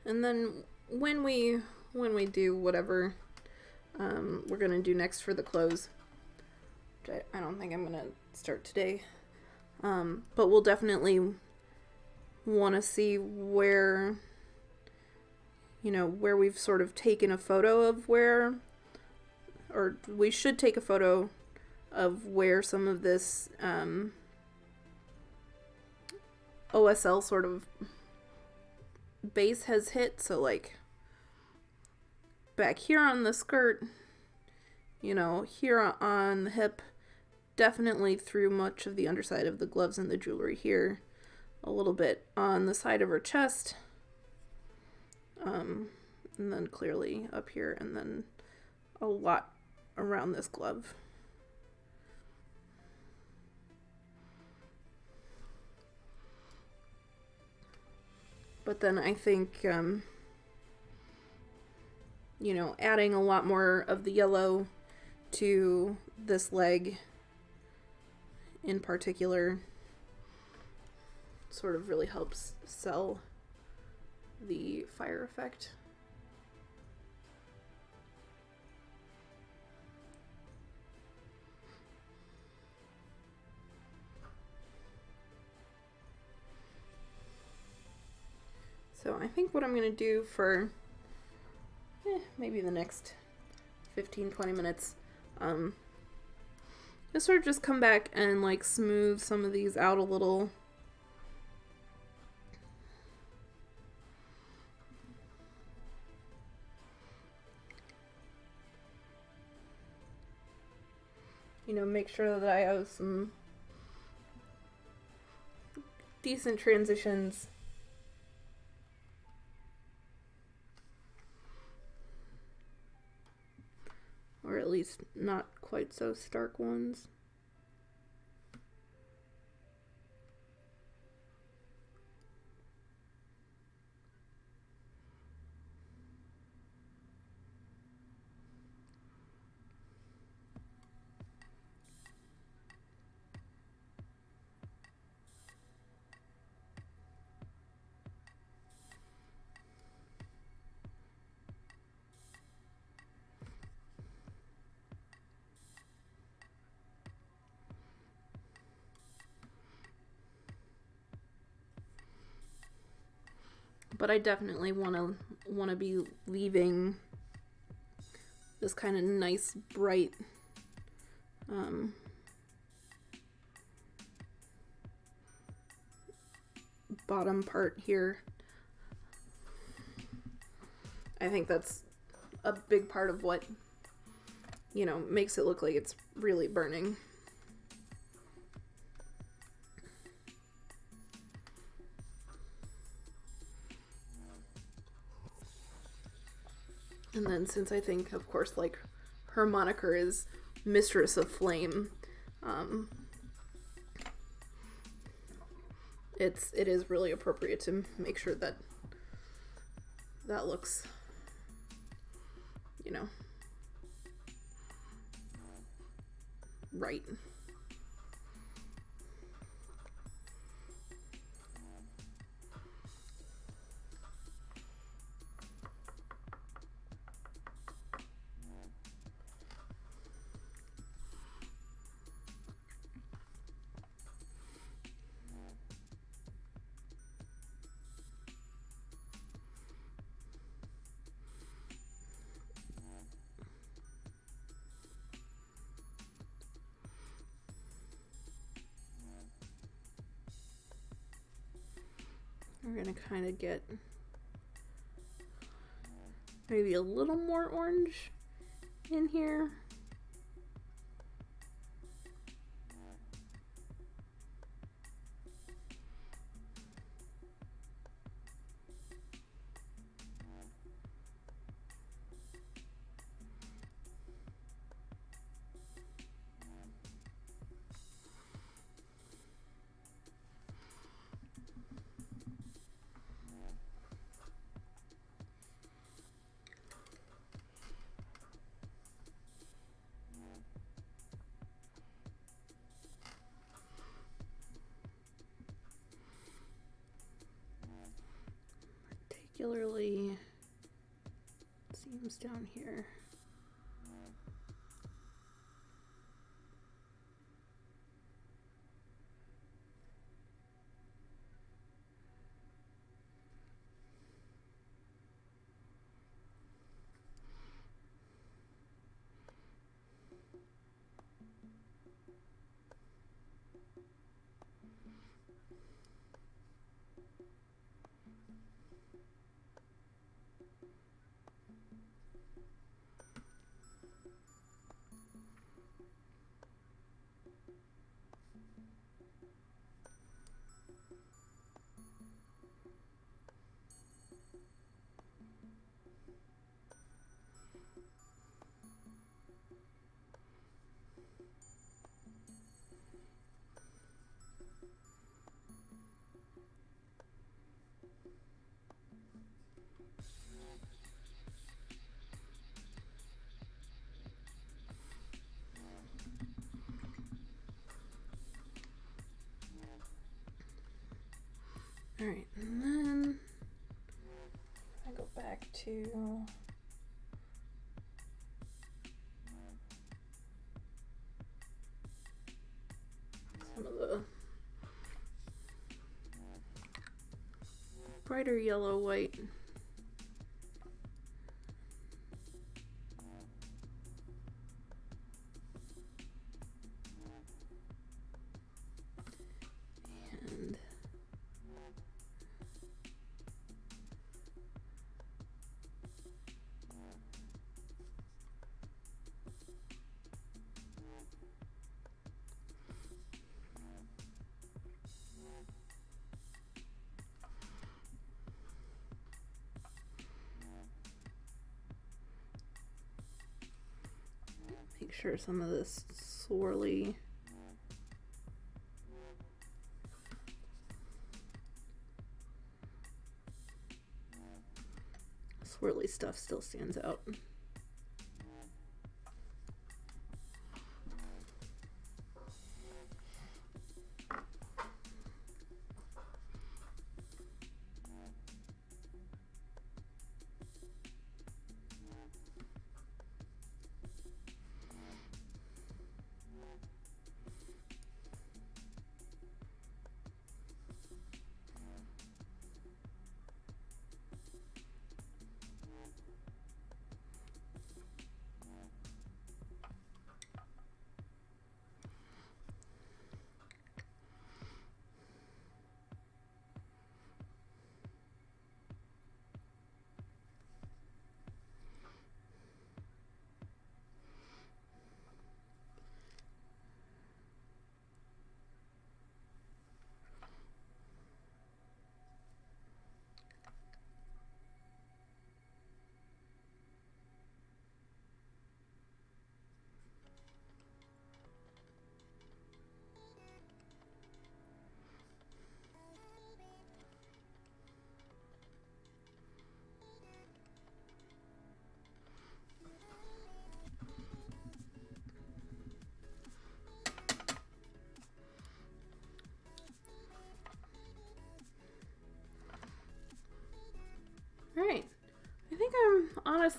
And then when we do whatever we're gonna do next for the clothes, which I don't think I'm gonna start today, but we'll definitely want to see where, you know, where we've sort of taken a photo of where, or we should take a photo of where some of this OSL sort of base has hit. So like back here on the skirt, you know, here on the hip, definitely through much of the underside of the gloves and the jewelry here, a little bit on the side of her chest, and then clearly up here, and then a lot around this glove. But then I think, you know, adding a lot more of the yellow to this leg in particular sort of really helps sell the fire effect. So I think what I'm going to do for maybe the next 15-20 minutes is sort of just come back and like smooth some of these out a little. You know, make sure that I have some decent transitions. Or at least not quite so stark ones. But I definitely want to be leaving this kind of nice, bright bottom part here. I think that's a big part of what, you know, makes it look like it's really burning. And then since I think, of course, like, her moniker is Mistress of Flame, it is really appropriate to make sure that that looks, you know, right. We're gonna kind of get maybe a little more orange in here. Particularly seams down here. All right, and then I go back to some of the brighter yellow white. And make sure some of this swirly stuff still stands out.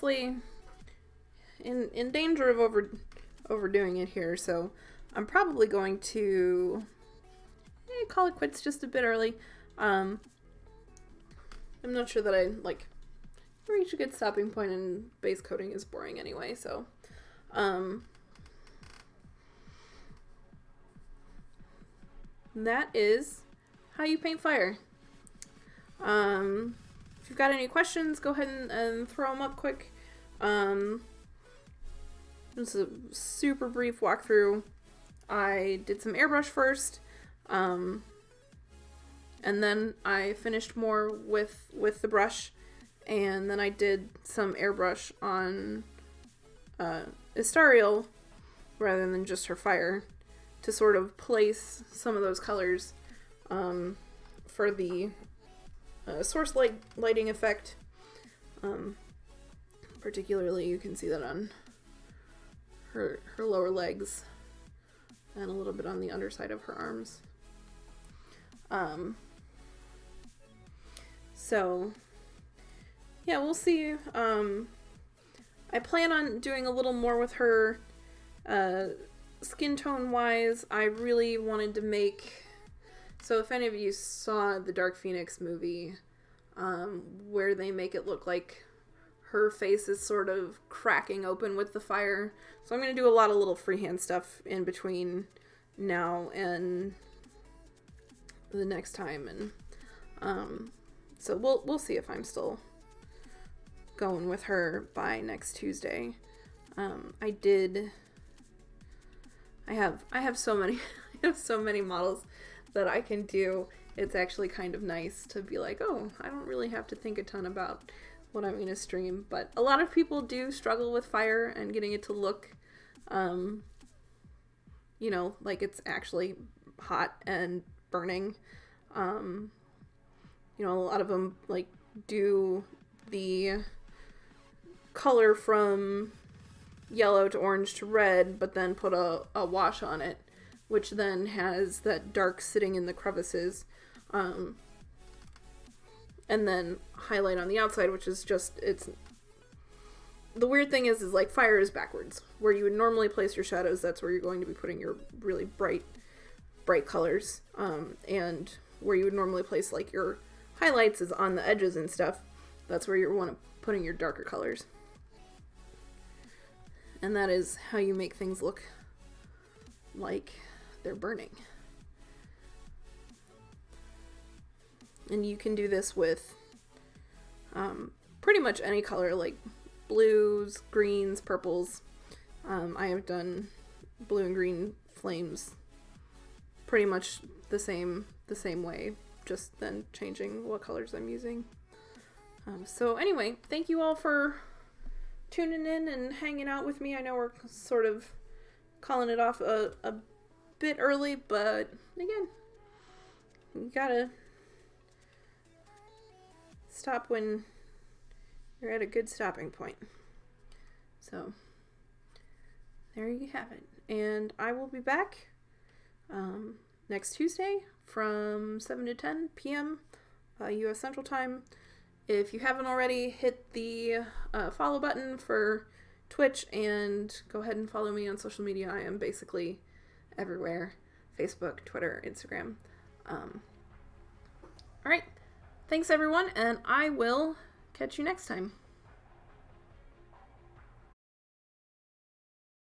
honestly in danger of overdoing it here, so I'm probably going to call it quits just a bit early. I'm not sure that I reach a good stopping point, and base coating is boring anyway, so that is how you paint fire. If you've got any questions, go ahead and throw them up quick. This is a super brief walkthrough. I did some airbrush first, and then I finished more with the brush, and then I did some airbrush on Istariel rather than just her fire to sort of place some of those colors for the source lighting effect. Particularly, you can see that on her lower legs and a little bit on the underside of her arms. So yeah, we'll see. I plan on doing a little more with her skin tone wise. I really wanted to make, so if any of you saw the Dark Phoenix movie, where they make it look like her face is sort of cracking open with the fire. So I'm going to do a lot of little freehand stuff in between now and the next time. And so we'll see if I'm still going with her by next Tuesday. I have so many I have so many models that I can do. It's actually kind of nice to be like, oh, I don't really have to think a ton about what I'm going to stream. But a lot of people do struggle with fire and getting it to look, like it's actually hot and burning. A lot of them do the color from yellow to orange to red, but then put a wash on it, which then has that dark sitting in the crevices. And then highlight on the outside, which is just, the weird thing is fire is backwards. Where you would normally place your shadows, that's where you're going to be putting your really bright colors. And where you would normally place your highlights is on the edges and stuff. That's where you want to putting your darker colors. And that is how you make things look like they're burning. And you can do this with pretty much any color, like blues, greens, purples. I have done blue and green flames pretty much the same way, just then changing what colors I'm using. So anyway, thank you all for tuning in and hanging out with me. I know we're sort of calling it off a bit early, but again, you gotta stop when you're at a good stopping point. So there you have it. And I will be back next Tuesday from 7 to 10 p.m. U.S. Central Time. If you haven't already, hit the follow button for Twitch and go ahead and follow me on social media. I am basically everywhere. Facebook, Twitter, Instagram. All right. Thanks, everyone, and I will catch you next time.